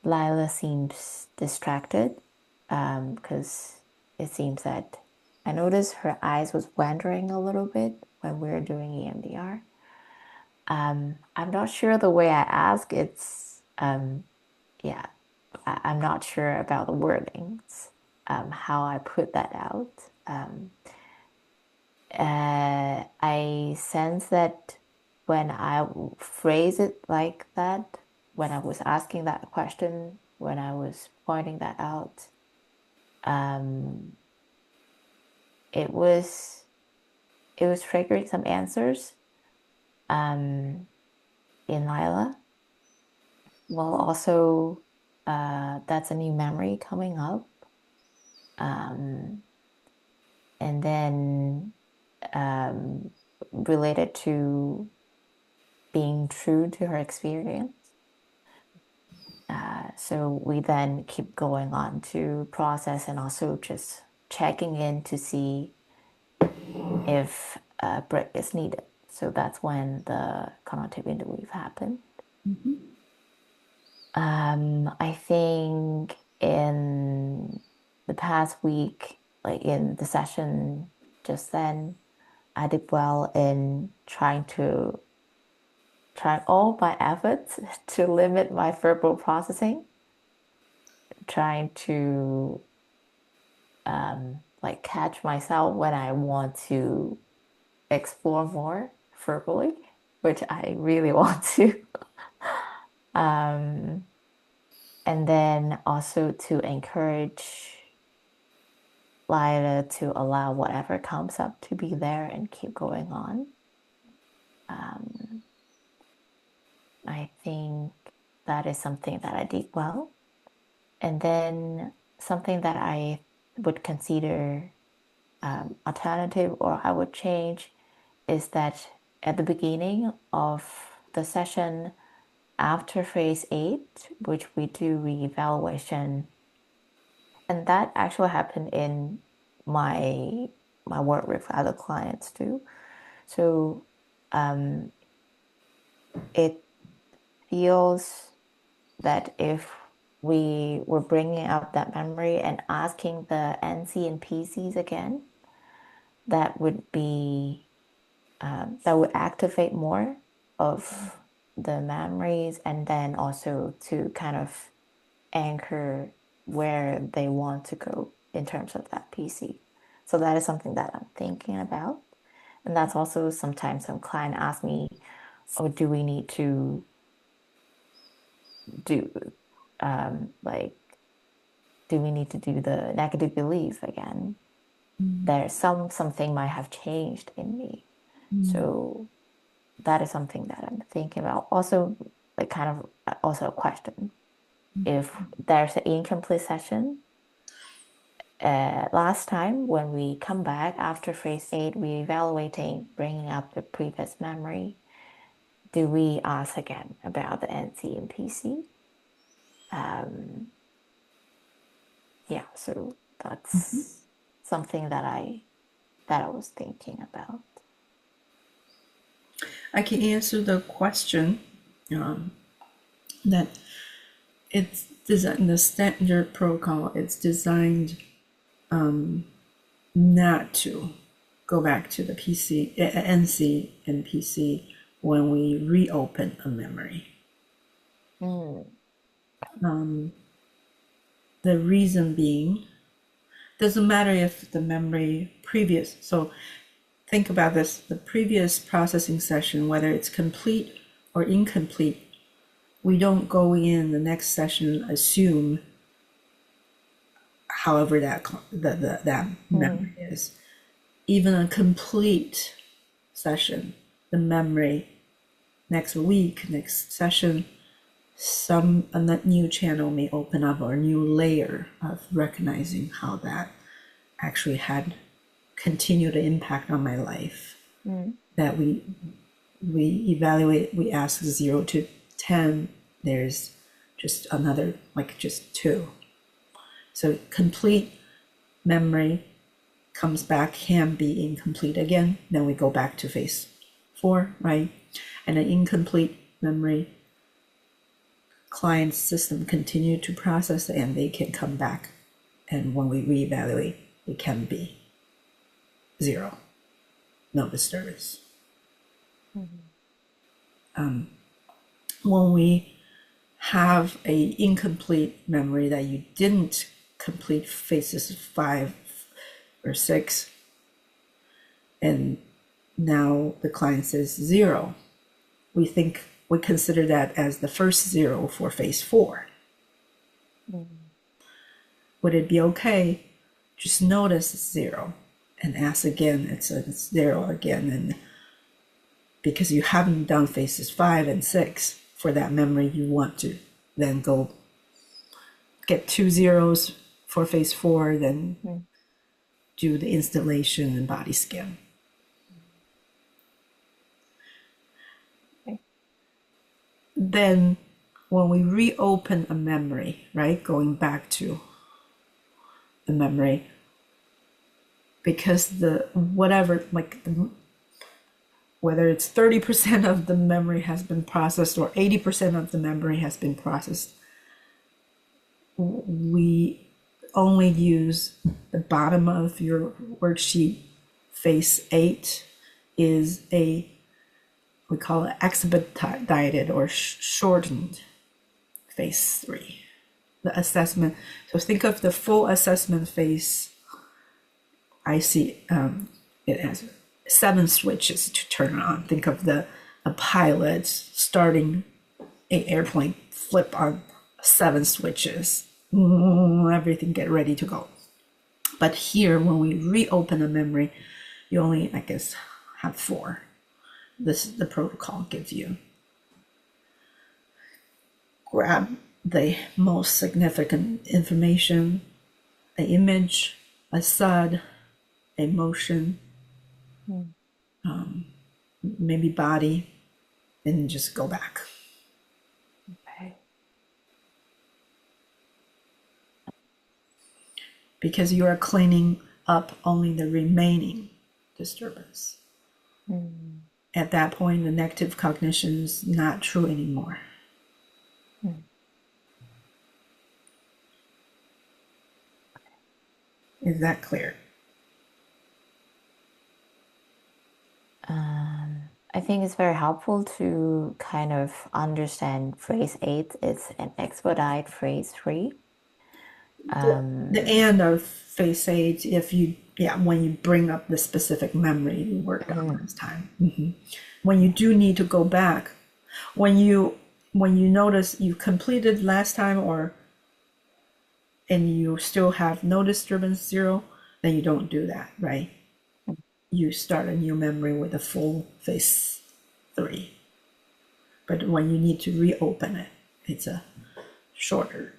Lyla seems distracted because it seems that I noticed her eyes was wandering a little bit when we were doing EMDR. I'm not sure the way I ask. It's yeah, I'm not sure about the wordings, how I put that out. I sense that when I phrase it like that, when I was asking that question, when I was pointing that out, it was triggering some answers in Lyla. Well, also that's a new memory coming up, and then related to being true to her experience. So we then keep going on to process and also just checking in to see if a break is needed. So that's when the cognitive interweave happened. I think in the past week, like in the session just then, I did well in trying all my efforts to limit my verbal processing, trying to like catch myself when I want to explore more verbally, which I really want to. And then also to encourage Lyla to allow whatever comes up to be there and keep going on. I think that is something that I did well. And then something that I would consider alternative or I would change is that at the beginning of the session after phase 8, which we do reevaluation, and that actually happened in my work with other clients too. So it feels that if we were bringing up that memory and asking the NC and PCs again, that would be that would activate more of the memories, and then also to kind of anchor where they want to go in terms of that PC. So that is something that I'm thinking about. And that's also sometimes some client ask me, oh, do we need to do like do we need to do the negative belief again? There's something might have changed in me. So that is something that I'm thinking about. Also, like kind of also a question. If there's an incomplete session, last time when we come back after phase 8, we evaluating, bringing up the previous memory. Do we ask again about the NC and PC? Yeah, so that's something that I was thinking about. I can answer the question that it's designed, the standard protocol, it's designed not to go back to the PC, NC and PC when we reopen a memory. The reason being, doesn't matter if the memory previous, so think about this, the previous processing session, whether it's complete or incomplete, we don't go in the next session assume however that memory is. Even a complete session, the memory next week, next session, a new channel may open up or a new layer of recognizing how that actually had continued impact on my life. That we evaluate, we ask 0 to 10, there's just another, like just 2. So complete memory comes back, can be incomplete again, then we go back to phase 4, right? And an incomplete memory, client's system continue to process and they can come back. And when we reevaluate, it can be 0, no disturbance. When we have a incomplete memory that you didn't complete phases 5 or 6, and now the client says 0, we consider that as the first 0 for phase 4. Would it be okay? Just notice it's 0 and ask again, it's 0 again, and because you haven't done phases 5 and 6 for that memory, you want to then go get 2 zeros for phase 4, then do the installation and body scan. Okay. Then when we reopen a memory, right, going back to the memory, because whether it's 30% of the memory has been processed or 80% of the memory has been processed, we only use the bottom of your worksheet. Phase 8 is we call it expedited or shortened phase 3. The assessment, so think of the full assessment phase. I see it has 7 switches to turn on. Think of a pilot starting an airplane, flip on 7 switches, everything get ready to go. But here, when we reopen a memory, you only, I guess, have 4. The protocol gives you. Grab the most significant information, an image, a SUD, a motion, maybe body, and just go back. Okay. Because you are cleaning up only the remaining disturbance. At that point, the negative cognition is not true anymore. Is that clear? I think it's very helpful to kind of understand phrase 8. It's an expedite phrase 3. The end of phase eight, if you, yeah, when you bring up the specific memory you worked on last time. When you do need to go back, when you notice you completed last time, or and you still have no disturbance, zero, then you don't do that, right? You start a new memory with a full phase three. But when you need to reopen it, it's a shorter.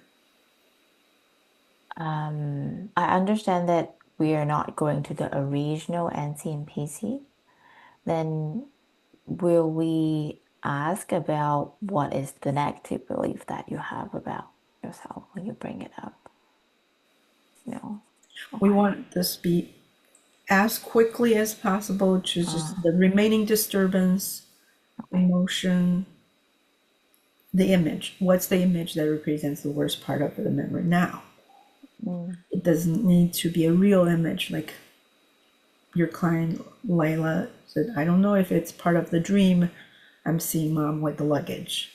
I understand that we are not going to the original NC and PC. Then will we ask about what is the negative belief that you have about yourself when you bring it up? No. We Okay. want this be as quickly as possible to just the remaining disturbance, Okay. emotion, the image. What's the image that represents the worst part of the memory now? It doesn't need to be a real image, like your client Lyla said, I don't know if it's part of the dream. I'm seeing mom with the luggage.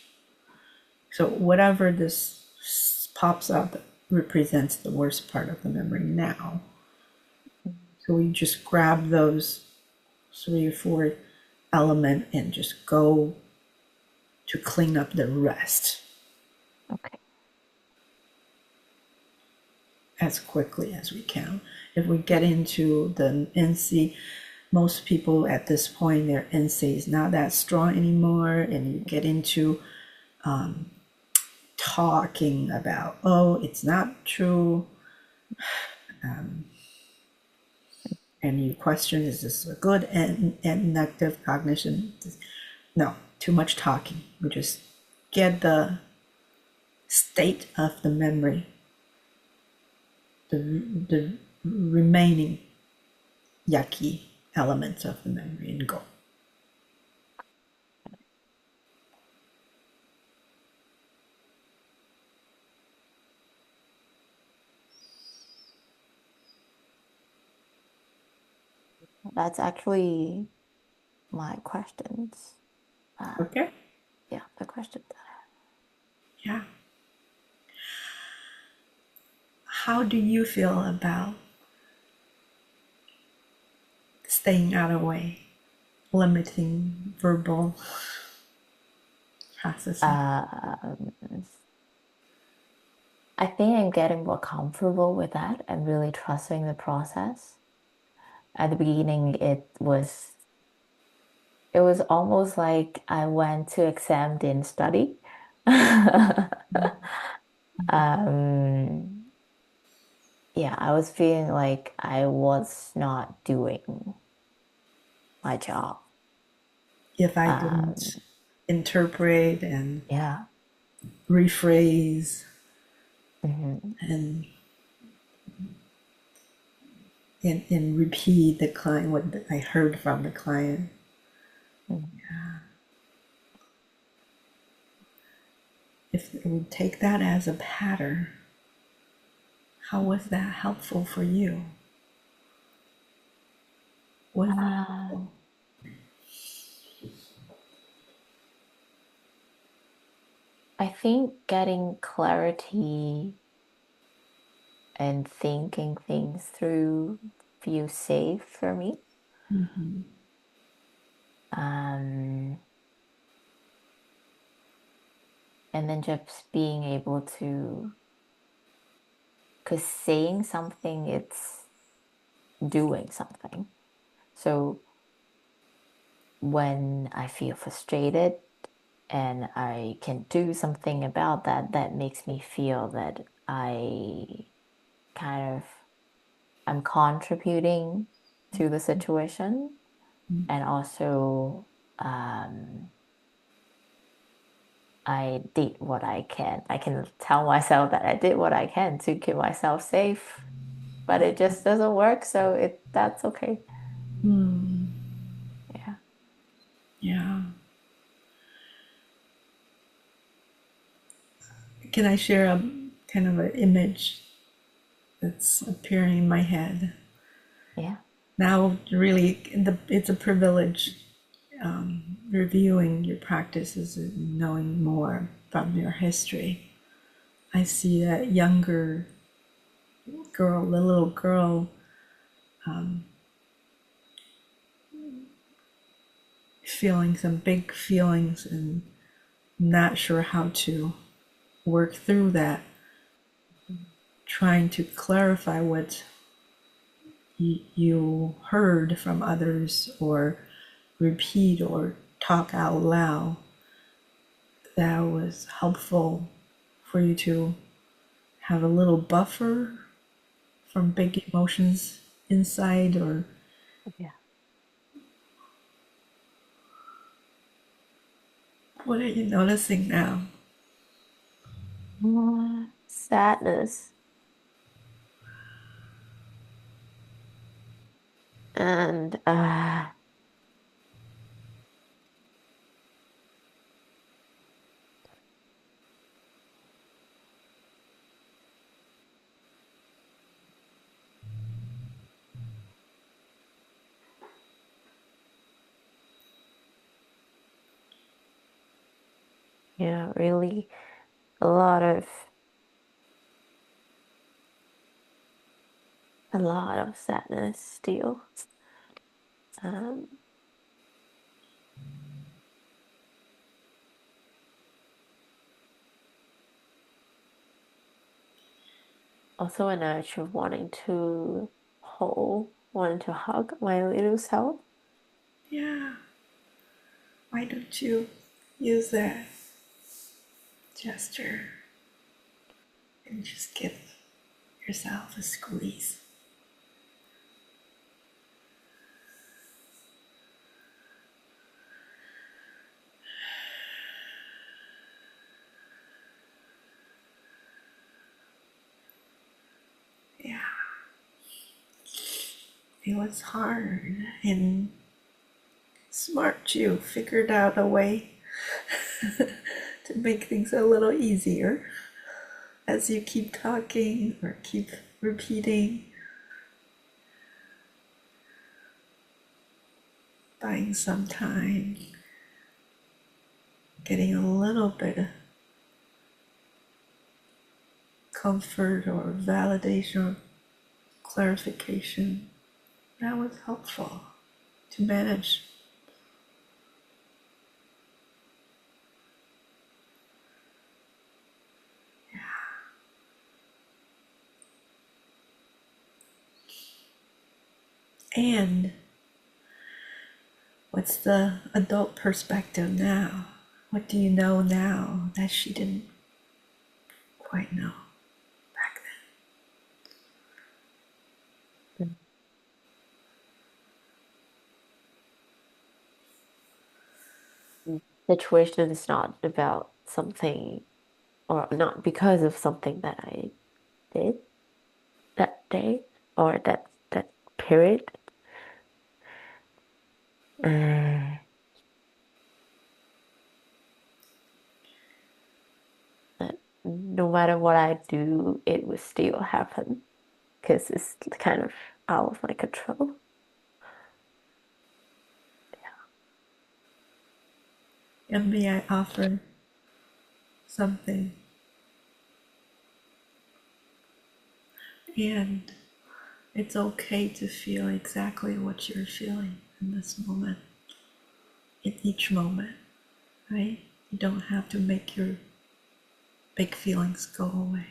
So whatever this pops up represents the worst part of the memory now. So we just grab those 3 or 4 element and just go to clean up the rest Okay. as quickly as we can. If we get into the NC, most people at this point, their NC is not that strong anymore, and you get into talking about, oh, it's not true, and you question, is this a good and negative cognition? No, too much talking. We just get the state of the memory, the remaining yucky elements of the memory, and go. That's actually my questions. Okay? Yeah, the questions. Yeah. How do you feel about staying out of the way, limiting verbal processing? I think I'm getting more comfortable with that and really trusting the process. At the beginning, it was almost like I went to exam, didn't study. Um, yeah, I was feeling like I was not doing my job. If I didn't interpret and Yeah. rephrase Hmm. and repeat the client, what I heard from the client. If we take that as a pattern, how was that helpful for you? Was Um, I think getting clarity and thinking things through feels safe for me. Um, and then just being able to, because saying something, it's doing something. So when I feel frustrated and I can do something about that, that makes me feel that kind of, I'm contributing to the situation, and also I did what I can. I can tell myself that I did what I can to keep myself safe, but it just doesn't work, so that's okay. Yeah. yeah. Can I share a kind of an image that's appearing in my head? Yeah. Now, really, it's a privilege reviewing your practices and knowing more from your history. I see that younger the little girl, feeling some big feelings and not sure how to work through that, trying to clarify what you heard from others or repeat or talk out loud. That was helpful for you to have a little buffer from big emotions inside. Or Yeah. what are you noticing now? Sadness. And yeah, really a lot of sadness still. Um, Also an urge of wanting to hug my little self. Yeah, why don't you use that gesture and just give yourself a squeeze? Yeah, it was hard, and smart you figured out a way to make things a little easier as you keep talking or keep repeating, buying some time, getting a little bit of comfort or validation or clarification. That was helpful to manage. And what's the adult perspective now? What do you know now that she didn't quite know back Situation is not about something or not because of something that I did that day or that period. Uh, that no matter what I do, it will still happen because it's kind of out of my control. then? And may I offer something? And it's okay to feel exactly what you're feeling in this moment, in each moment, right? You don't have to make your big feelings go away.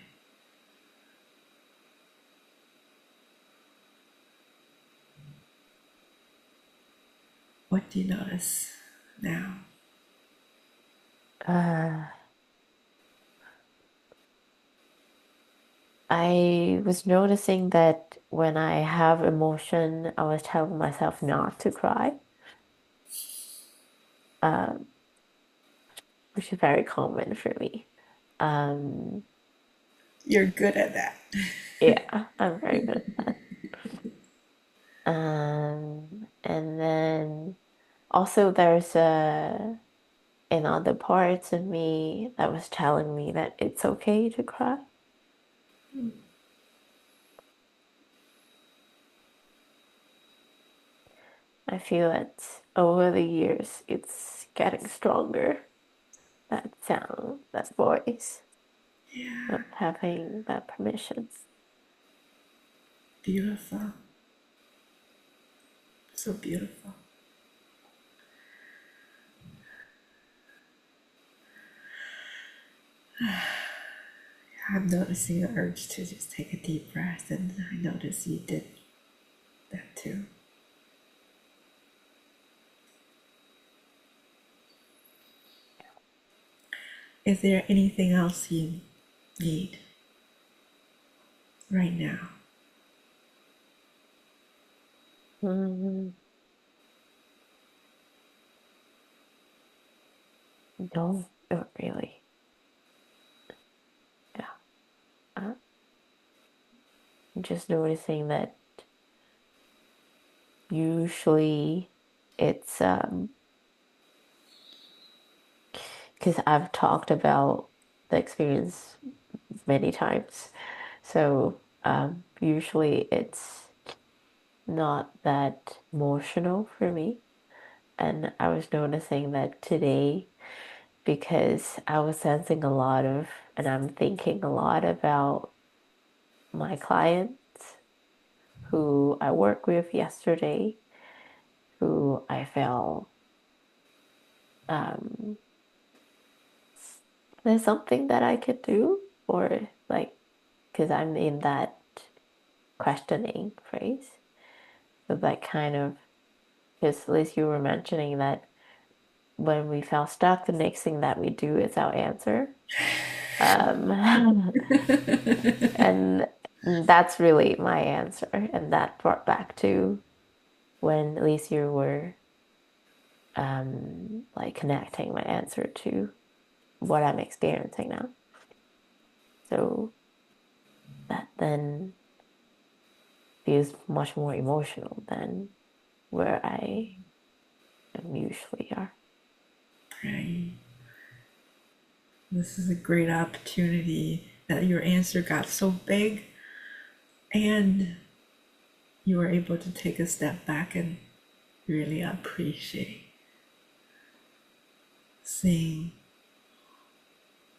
What do you notice now? Uh, I was noticing that when I have emotion, I was telling myself not to cry, um, which is very common for me. Um, You're good at that. yeah, I'm very good at that. And then also there's another parts of me that was telling me that it's okay to cry. I feel that over the years it's getting stronger. That sound, that voice Yeah. of having that permission. Beautiful. So beautiful. I'm noticing the urge to just take a deep breath, and I notice you did that too. Is there anything else you need right now? Mm, no, not really. Yeah. I'm just noticing that usually it's because I've talked about the experience many times. So usually it's not that emotional for me. And I was noticing that today because I was sensing a lot of, and I'm thinking a lot about my clients who I worked with yesterday, who I felt um, there's something that I could do, or like, because I'm in that questioning phase. So that kind of, because at least you were mentioning that when we felt stuck, the next thing that we do is our answer. Um, and that's really my answer. And that brought back to when at least you were like connecting my answer to what I'm experiencing now. So that then feels much more emotional than where I am usually are. Right. This is a great opportunity that your answer got so big and you were able to take a step back and really appreciate seeing,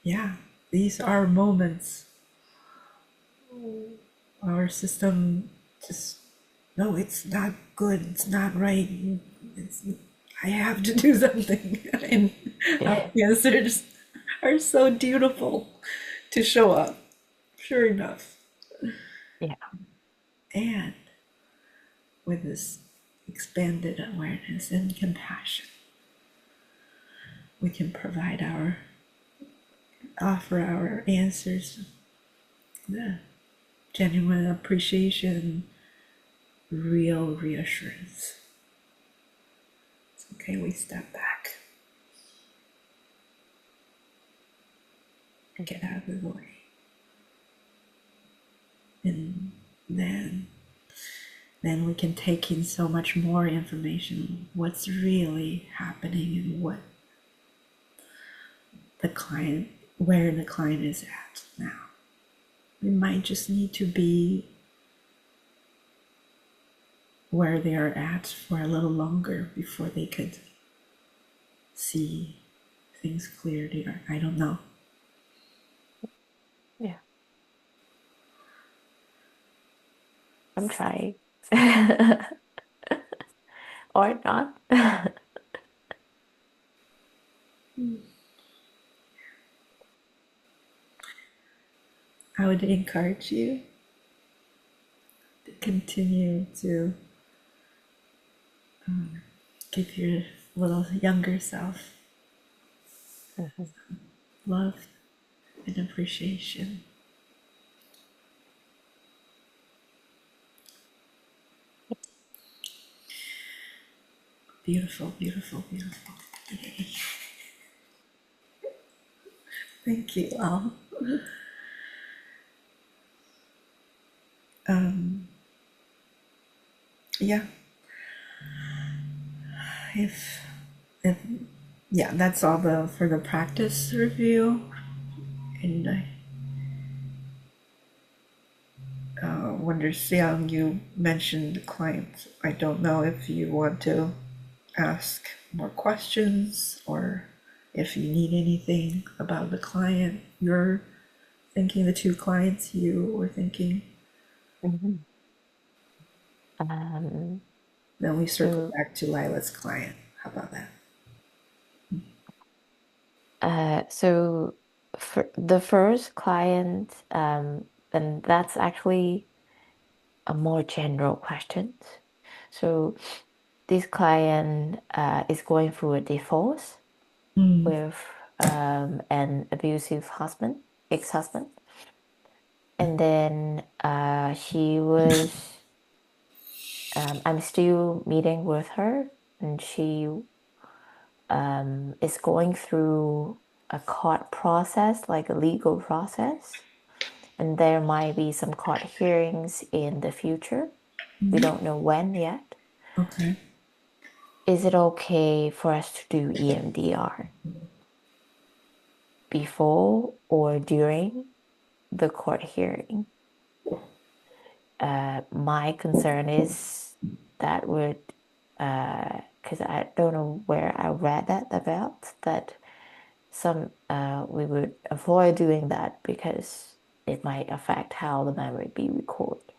yeah, these are moments our system just, no, it's not good, it's not right, it's, I have to do something. And our answers are so beautiful to show up, sure enough. Yeah. And with this expanded awareness and compassion, we can provide offer our answers, the genuine appreciation, real reassurance. It's okay, we step back, get out of the way. And then we can take in so much more information, what's really happening and what the client, where the client is at now. We might just need to be where they are at for a little longer before they could see things clearly, or I don't know. Yeah. I'm trying. Or not. I would encourage you to continue to give your little younger self Mhm. love and appreciation. Beautiful, beautiful, beautiful. Yay. Thank you all. Yeah, if if yeah, that's all the for the practice review. And I wonder, Xiang, you mentioned the client. I don't know if you want to ask more questions or if you need anything about the client you're thinking, the two clients you were thinking. Mhm. Um, Then we circle so, back to Lila's client. How about that? so for the first client, and that's actually a more general question. So this client is going through a divorce Mm. with an abusive husband, ex-husband, and then she was. I'm still meeting with her, and she is going through a court process, like a legal process, and there might be some court hearings in the future. We don't know when yet. Okay. Is it okay for us to do EMDR before or during the court hearing? My concern is that would, because I don't know where I read that about, that some we would avoid doing that because it might affect how the memory be recorded.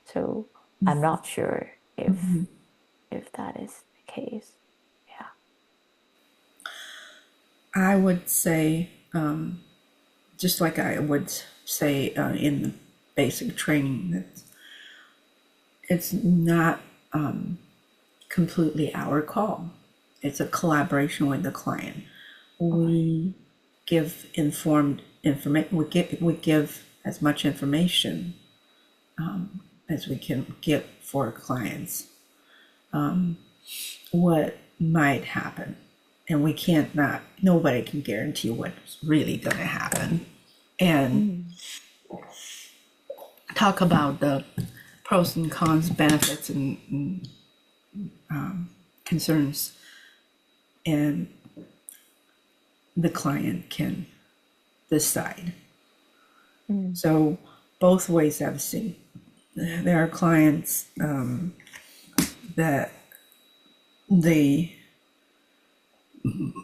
So I'm not sure Mhm. if that is the case. Yeah. I would say, just like I would say in the basic training, that it's not completely our call. It's a collaboration with the client. We give informed information. We give as much information as we can get for clients. What might happen, and we can't not. Nobody can guarantee what's really going to happen. And Mm. talk about the pros and cons, benefits, and concerns, and the client can decide. Mm. So both ways I've seen. There are clients that they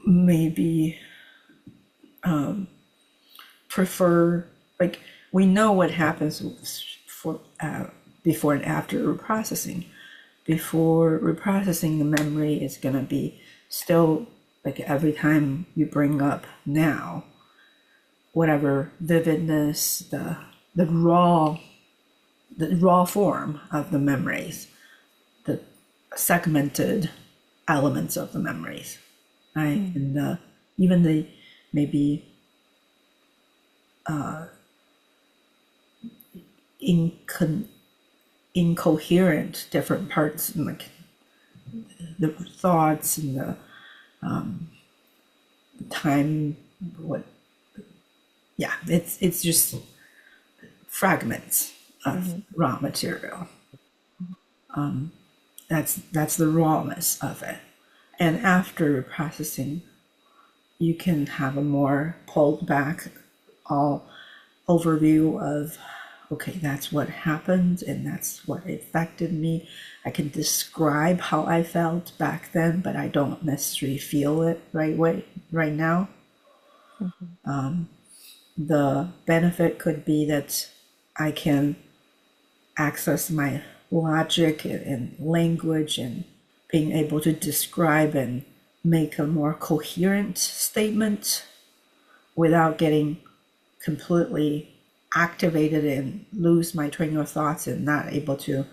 maybe prefer, like, we know what happens for before and after reprocessing. Before reprocessing, the memory is going to be still, like, every time you bring up now, whatever vividness, the raw form of the memories, the segmented elements of the memories, right? Mm. And even the maybe incon- incoherent different parts, and like the thoughts and the time, what, yeah, it's just fragments of Mm-hmm. raw material. That's the rawness of it. And after processing, you can have a more pulled back all overview of, okay, that's what happened and that's what affected me. I can describe how I felt back then, but I don't necessarily feel it right now. Mm-hmm. The benefit could be that I can access my logic and language and being able to describe and make a more coherent statement without getting completely activated and lose my train of thoughts and not able to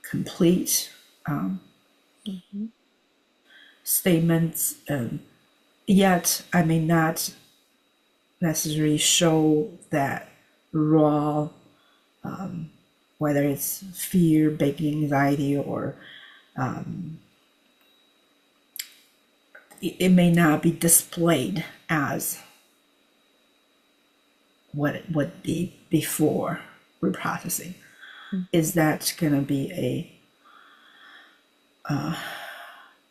complete Mm-hmm. statements. Yet I may not necessarily show that raw, whether it's fear, big anxiety, or it may not be displayed as what it would be before reprocessing. Is that going to be a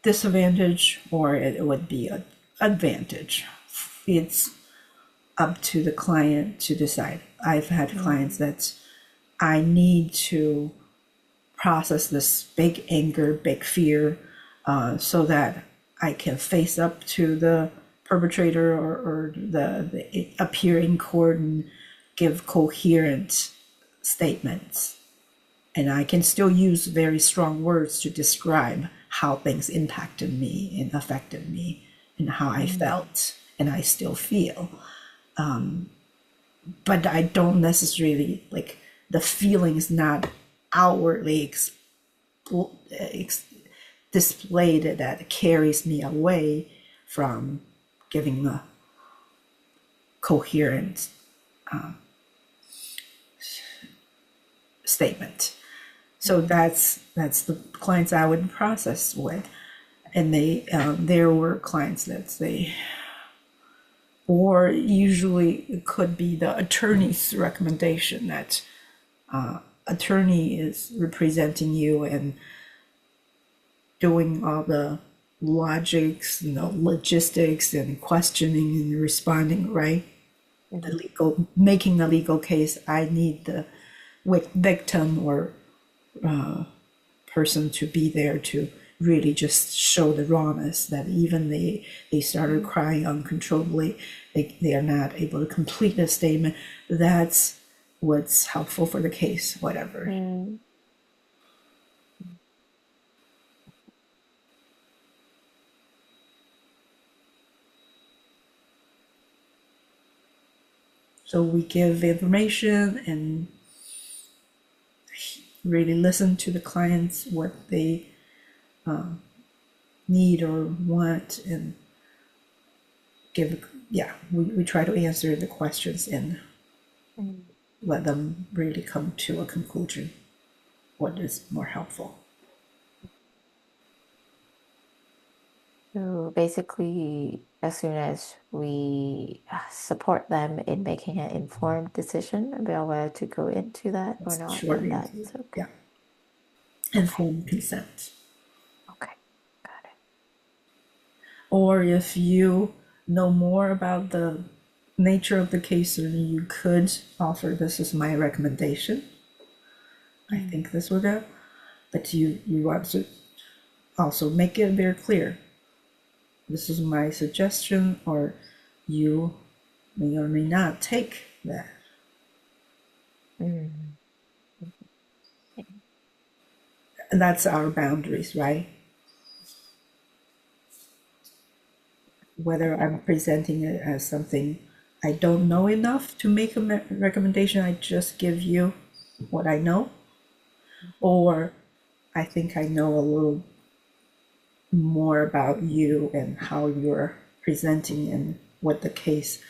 disadvantage, or it would be an advantage? It's up to the client to decide. I've had clients that I need to process this big anger, big fear, so that I can face up to the perpetrator or the appear in court and give coherent statements. And I can still use very strong words to describe how things impacted me and affected me and how I felt and I still feel. But I don't necessarily like the feeling is not outwardly ex- displayed that carries me away from giving a coherent statement. So that's the clients I would process with, and there were clients that say, or usually it could be the attorney's recommendation that attorney is representing you and doing all the logics, logistics and questioning and responding, right? The legal, making the legal case. I need the victim or person to be there to really just show the rawness that even they started crying uncontrollably, they are not able to complete a statement. That's what's helpful for the case, whatever. So we give information and really listen to the clients, what they need or want, and we try to answer the questions and let them really come to a conclusion, what is more helpful. So basically, as soon as we support them in making an informed decision about whether to go into that or not, Short then answer. that's okay. Yeah. Informed consent. Okay, got it. Or if you know more about the nature of the case, then you could offer, this is my recommendation. I think this would go. But you want to also make it very clear. This is my suggestion, or you may or may not take that. Mm. And that's our boundaries, right? Whether I'm presenting it as something I don't know enough to make a recommendation, I just give you what I know, or I think I know a little more about you and how you're presenting and what the case.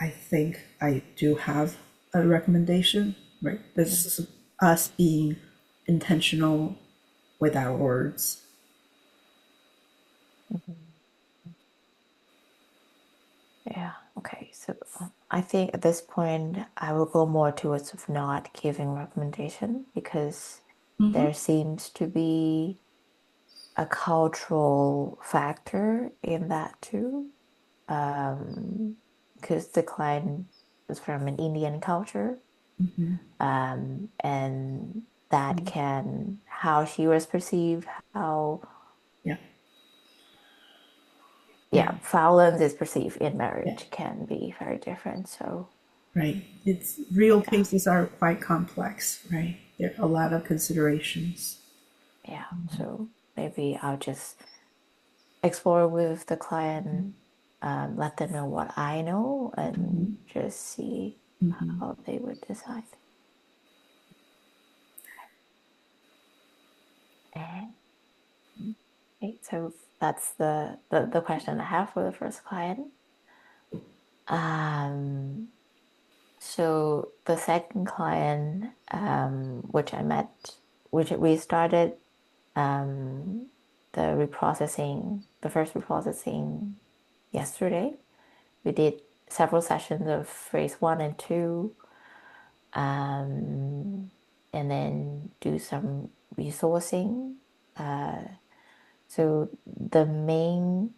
I think I do have a recommendation, right? This is us being intentional with our words. Yeah, okay. So I think at this point, I will go more towards of not giving recommendation because there seems to be a cultural factor in that too. Because the client is from an Indian culture, and that can, how she was perceived, how, Yeah, yeah, violence is perceived in yeah, marriage can be very different. So, right. It's real yeah, cases are quite complex, right? There are a lot of considerations. yeah. So maybe I'll just explore with the client, let them know what I know, and just see how they would decide. And okay, so that's the question I have for the first client. Um, so the second client, which I met, which we started the reprocessing, the first reprocessing yesterday. We did several sessions of phase 1 and 2, and then do some resourcing. So the main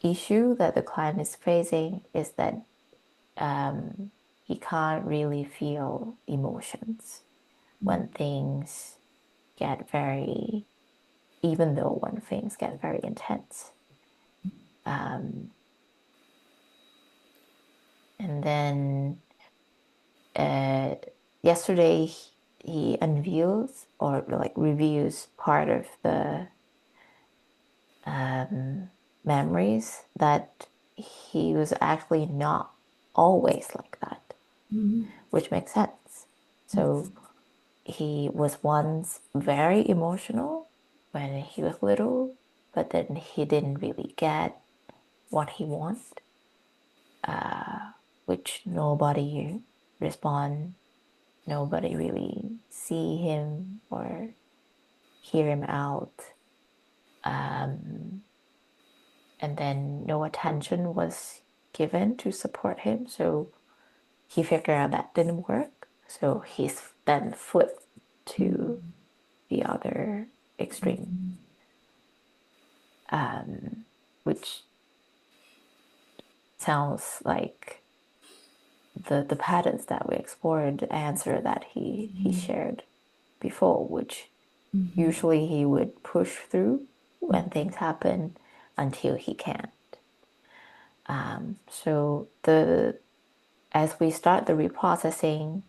issue that the client is facing is that he can't really feel emotions when things get very, even though when things get very intense. And then uh, yesterday he unveils or like reveals part of the memories that he was actually not always like that, which makes sense. So he was once very emotional when he was little, but then he didn't really get what he wanted, which nobody respond, nobody really see him or hear him out. And then no attention was given to support him. So he figured out that didn't work. So he's then flipped to the other extreme, which sounds like the patterns that we explored, the answer that he shared before, which usually he would push through when things happen until he can't. So as we start the reprocessing,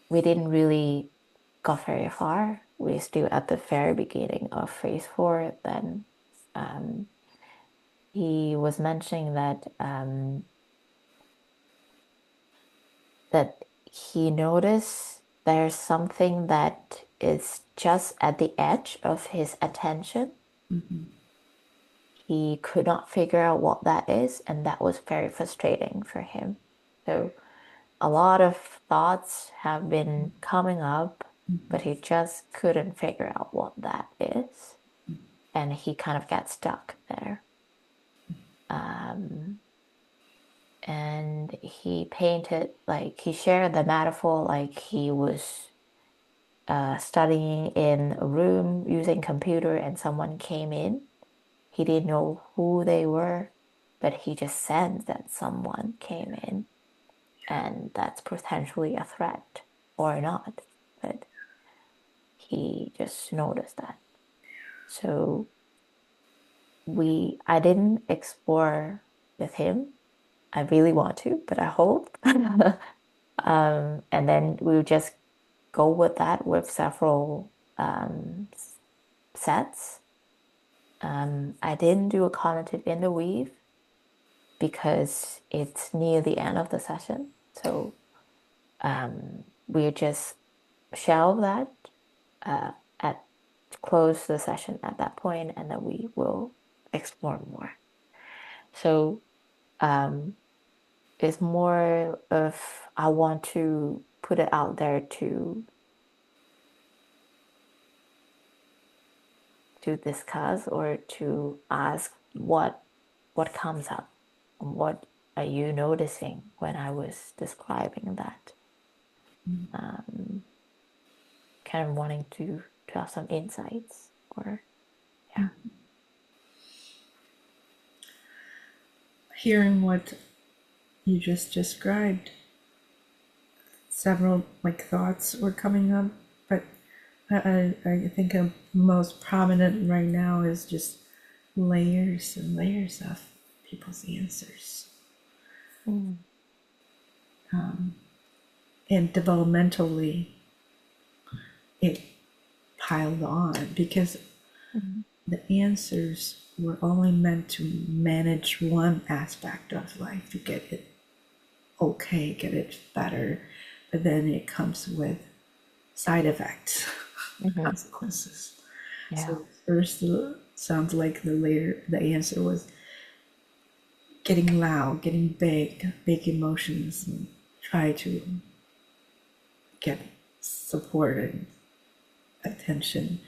we didn't really go very far. We're still at the very beginning of phase 4. Then he was mentioning that that he noticed there's something that is just at the edge of his attention. He could not figure out what that is, and that was very frustrating for him. So a lot of thoughts have been coming up, but he just couldn't figure out what that is. And he kind of got stuck there. And he painted, like, he shared the metaphor like he was studying in a room using computer and someone came in. He didn't know who they were, but he just sensed that someone came in. And that's potentially a threat or not, but he just noticed that. So I didn't explore with him. I really want to, but I hope. And then we'll just go with that with several sets. I didn't do a cognitive interweave because it's near the end of the session. So we just shelve that, close the session at that point, and then we will explore more. So it's more of I want to put it out there to discuss or to ask what comes up. What are you noticing when I was describing that? Kind of wanting to have some insights or yeah. Hearing what you just described, several thoughts were coming up, but I think most prominent right now is just layers and layers of people's answers. And developmentally, it piled on because the answers were only meant to manage one aspect of life, to get it okay, get it better, but then it comes with side effects, consequences. Yeah. So first, sounds like the answer was getting loud, getting big emotions, and try to get support and attention.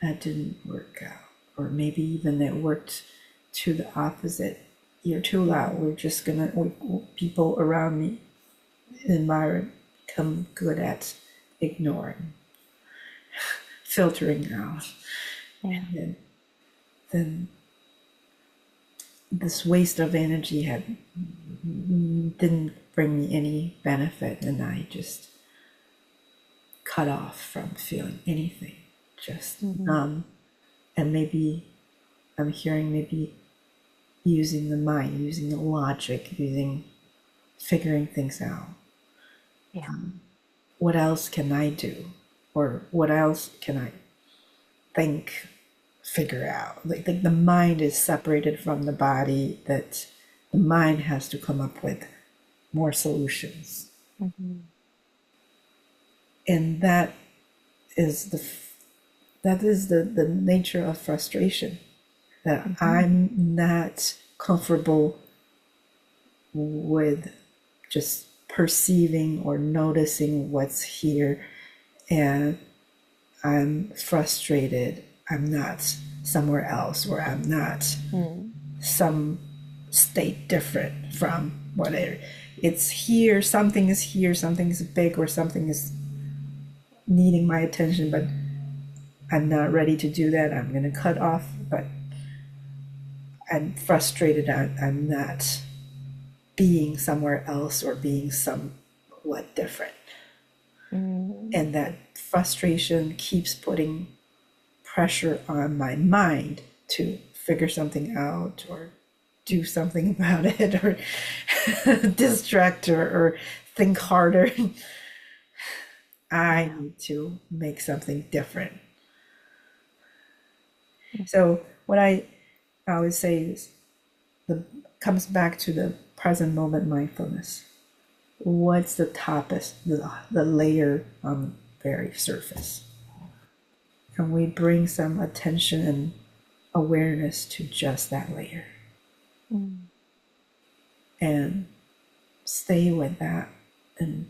That didn't work out, or maybe even it worked to the opposite. You're too loud. We're just gonna people around me, environment, become good at ignoring, filtering out, and then this waste of energy didn't bring me any benefit, and I just cut off from feeling anything, just numb. And maybe I'm hearing maybe using the mind, using the logic, figuring things out. Yeah. What else can I do? Or what else can I think, figure out? Like the mind is separated from the body, that the mind has to come up with more solutions. Mm-hmm. And is the the nature of frustration, that Mm-hmm. I'm not comfortable with just perceiving or noticing what's here, and I'm frustrated. I'm not somewhere else, or I'm not Mm. some state different from whatever. It's here, something is here, something is big, or something is needing my attention, but I'm not ready to do that. I'm going to cut off, but I'm frustrated. I'm not being somewhere else or being somewhat different. Mm. And that frustration keeps putting pressure on my mind to figure something out or do something about it, or distract or think harder. I Yeah. need to make something different. So what I always say is, the comes back to the present moment mindfulness. What's the topest, the layer on the very surface? Can we bring some attention and awareness to just that layer Mm. and stay with that, and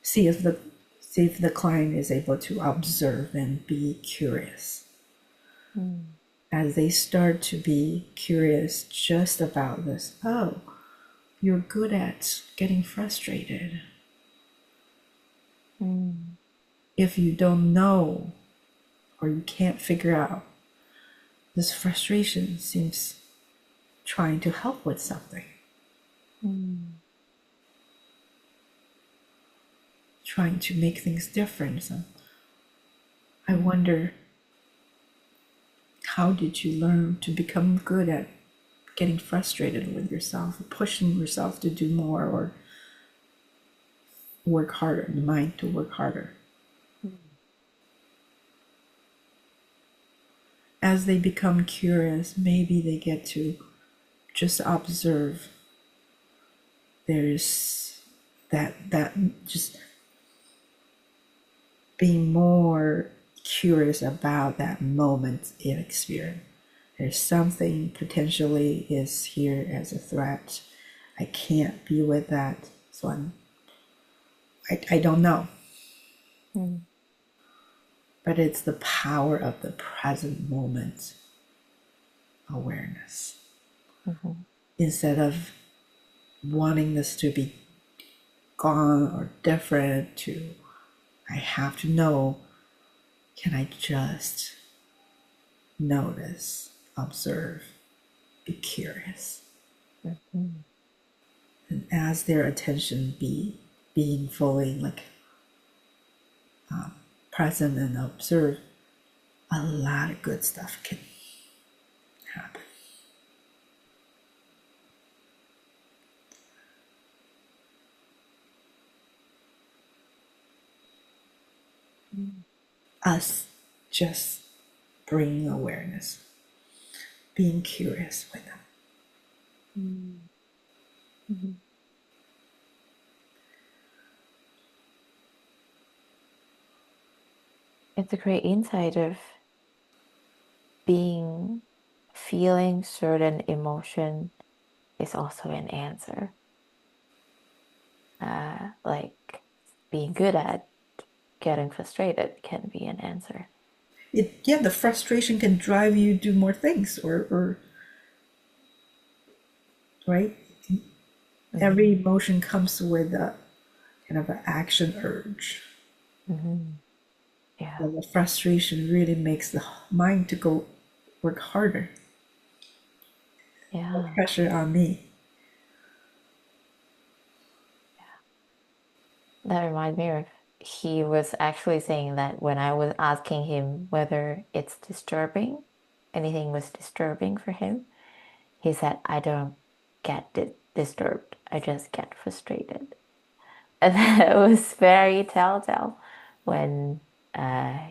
see if the client is able to observe and be curious. Mm. As they start to be curious just about this, oh, you're good at getting frustrated. Mm. If you don't know or you can't figure out, this frustration seems trying to help with something, Mm. trying to make things different. So I wonder, how did you learn to become good at getting frustrated with yourself, pushing yourself to do more or work harder, the mind to work harder? Mm. As they become curious, maybe they get to just observe. There's that just being more curious about that moment in experience. There's something potentially is here as a threat. I can't be with that, so I don't know. Mm. But it's the power of the present moment awareness. Mhm. Instead of wanting this to be gone or different, to I have to know, can I just notice, observe, be curious? Mhm. And as their attention being fully present and observe, a lot of good stuff can happen. Mm. Us just bringing awareness, being curious with them. Mm. Mhm. It's a great insight of being feeling certain emotion is also an answer. Like being good at getting frustrated can be an answer. Yeah, the frustration can drive you to do more things, or right. Every Mm-hmm. emotion comes with a kind of an action urge. Mm-hmm. Yeah. And the frustration really makes the mind to go work harder. More Yeah. pressure on me. That reminds me of he was actually saying that when I was asking him whether it's disturbing, anything was disturbing for him, he said, I don't get disturbed. I just get frustrated. And it was very telltale when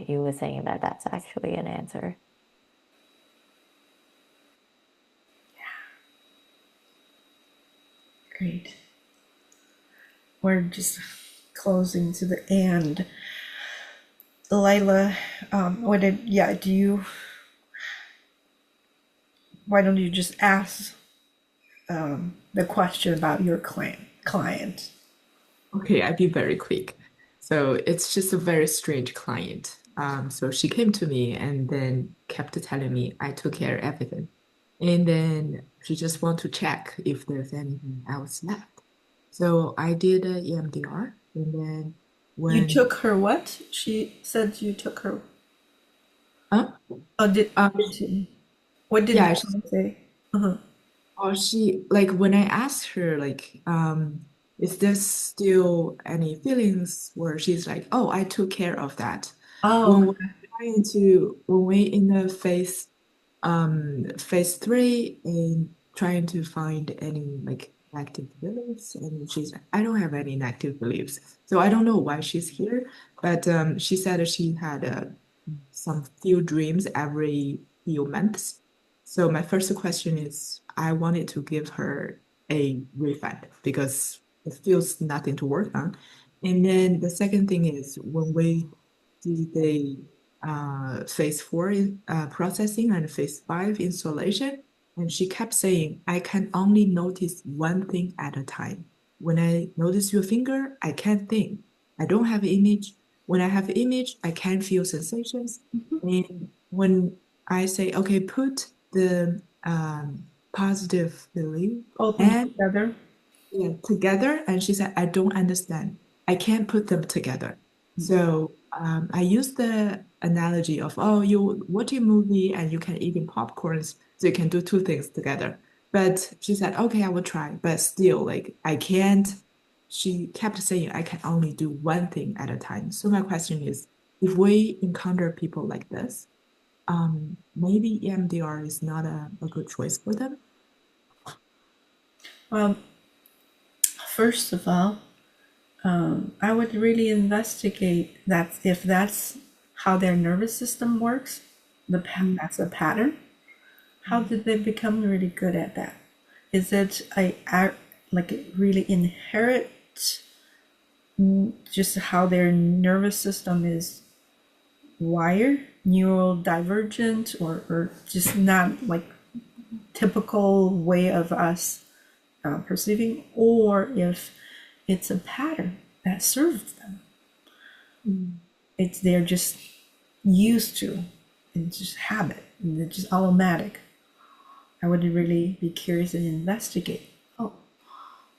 you were saying that that's actually an answer. Great. We're just closing to the end. Lyla, do you, why don't you just ask the question about your client? Okay, I'll be very quick. So it's just a very strange client. So she came to me and then kept telling me I took care of everything. And then she just want to check if there's anything else left. So I did a EMDR, and then You when took her what? She said you took her. uh, Oh, uh what did the yeah, client say? Uh-huh. oh, she like when I asked her like, is there still any feelings? Where she's like, oh, I took care of that. Oh, When we're trying to when we in the phase three and trying to find any like negative beliefs, and she's like, I don't have any negative beliefs. So I don't know why she's here, but she said that she had some few dreams every few months. So my first question is, I wanted to give her a refund because it feels nothing to work on. And then the second thing is when we did the phase four processing and phase five installation, and she kept saying, I can only notice one thing at a time. When I notice your finger, I can't think. I don't have an image. When I have an image, I can feel sensations. And when I say, okay, put the positive belief all things and together. yeah, together, and she said, I don't understand. I can't put them together. So I use the analogy of, oh, you watch a movie and you can eat in popcorns, so you can do two things together. But she said, okay, I will try. But still, like, I can't. She kept saying, I can only do one thing at a time. So my question is, if we encounter people like this, maybe EMDR is not a good choice for them. Well, first of all, I would really investigate that if that's how their nervous system works, that's a pattern. How did they become really good at that? Is it like a really inherent, just how their nervous system is wired, neurodivergent, or just not like typical way of us perceiving, or if it's a pattern that serves them? Mm. It's they're just used to, it's just habit, and it's just automatic. I would really be curious and investigate. Oh,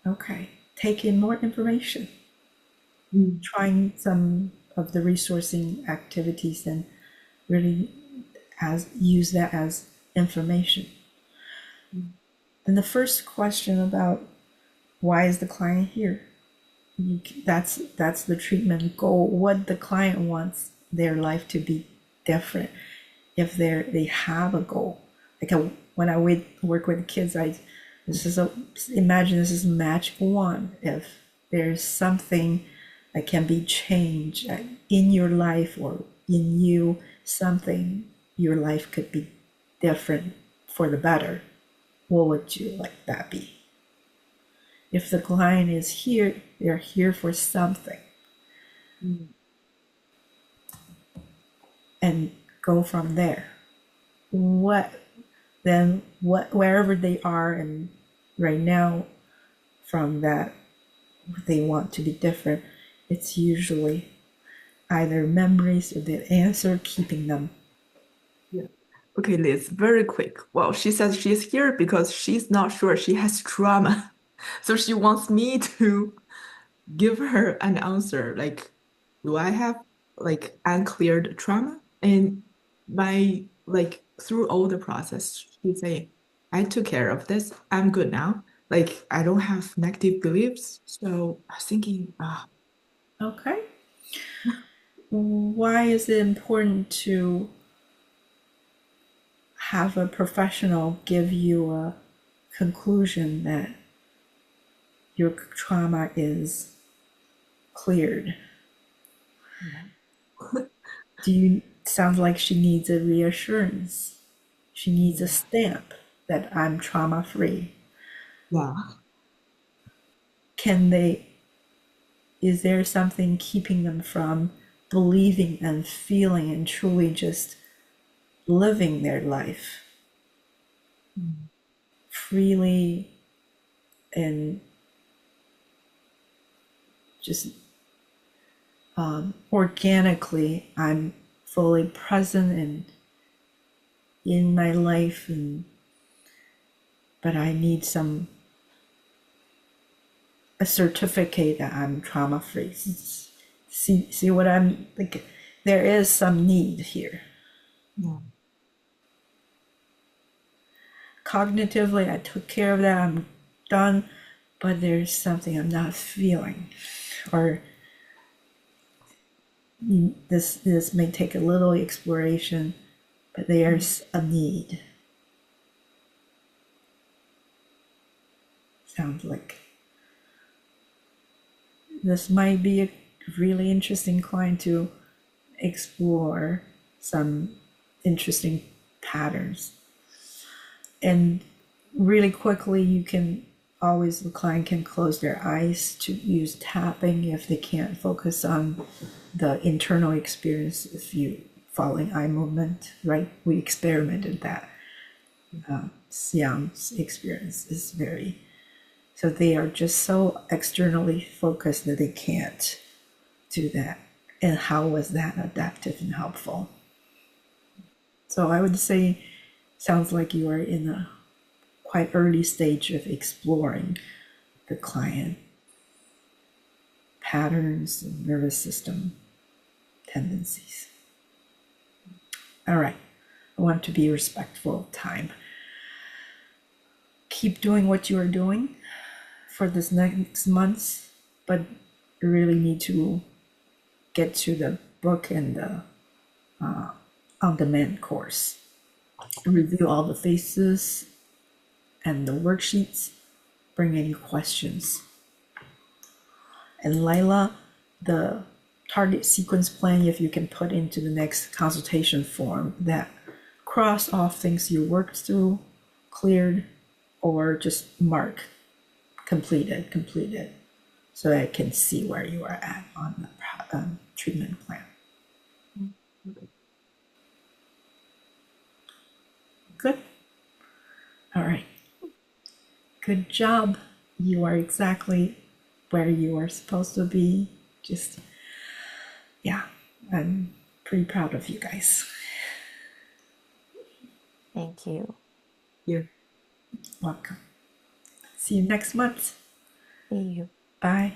okay. Take in more information. Mm. Trying some of the resourcing activities and really as use that as information. Mm. Then the first question about why is the client here? That's the treatment goal. What the client wants their life to be different. If they have a goal, like when I work with kids, this is a imagine this is magic wand. If there's something that can be changed in your life or in you, something your life could be different for the better. What would you like that be? If the client is here, they're here for something, Mm. and go from there. What then? What wherever they are, and right now, from that, they want to be different. It's usually either memories or the answer keeping them. Yeah. Okay, Liz, very quick. Well, she says she's here because she's not sure she has trauma. So she wants me to give her an answer. Like, do I have like uncleared trauma? And like through all the process, she's saying, I took care of this. I'm good now. Like, I don't have negative beliefs. So I was thinking, Okay. Why is it important to have a professional give you a conclusion that your trauma is cleared. Yeah. Sounds like she needs a reassurance. She needs a stamp that I'm trauma free. Yeah. Can they, is there something keeping them from believing and feeling and truly just living their life Mm. freely and just organically? I'm fully present and in my life, and but I need a certificate that I'm trauma free. See what I'm like? There is some need here. Yeah. Cognitively, I took care of that. I'm done, but there's something I'm not feeling, or this may take a little exploration, but there's a need. Sounds like this might be a really interesting client to explore some interesting patterns. And really quickly, you can always, the client can close their eyes to use tapping if they can't focus on the internal experience. If you following eye movement, right? We experimented that. Siam's experience is very, so they are just so externally focused that they can't do that. And how was that adaptive and helpful? So I would say, sounds like you are in a quite early stage of exploring the client patterns and nervous system tendencies. All right, I want to be respectful of time. Keep doing what you are doing for this next month, but you really need to get to the book and the on-demand course. Review all the faces and the worksheets. Bring any questions. And Lyla, the target sequence plan, if you can put into the next consultation form, that cross off things you worked through, cleared, or just mark completed, so that I can see where you are at on the treatment plan. Good. All right. Good job. You are exactly where you are supposed to be. Just, yeah, I'm pretty proud of you guys. Thank you. Yeah. Welcome. See you next month. See you. Bye.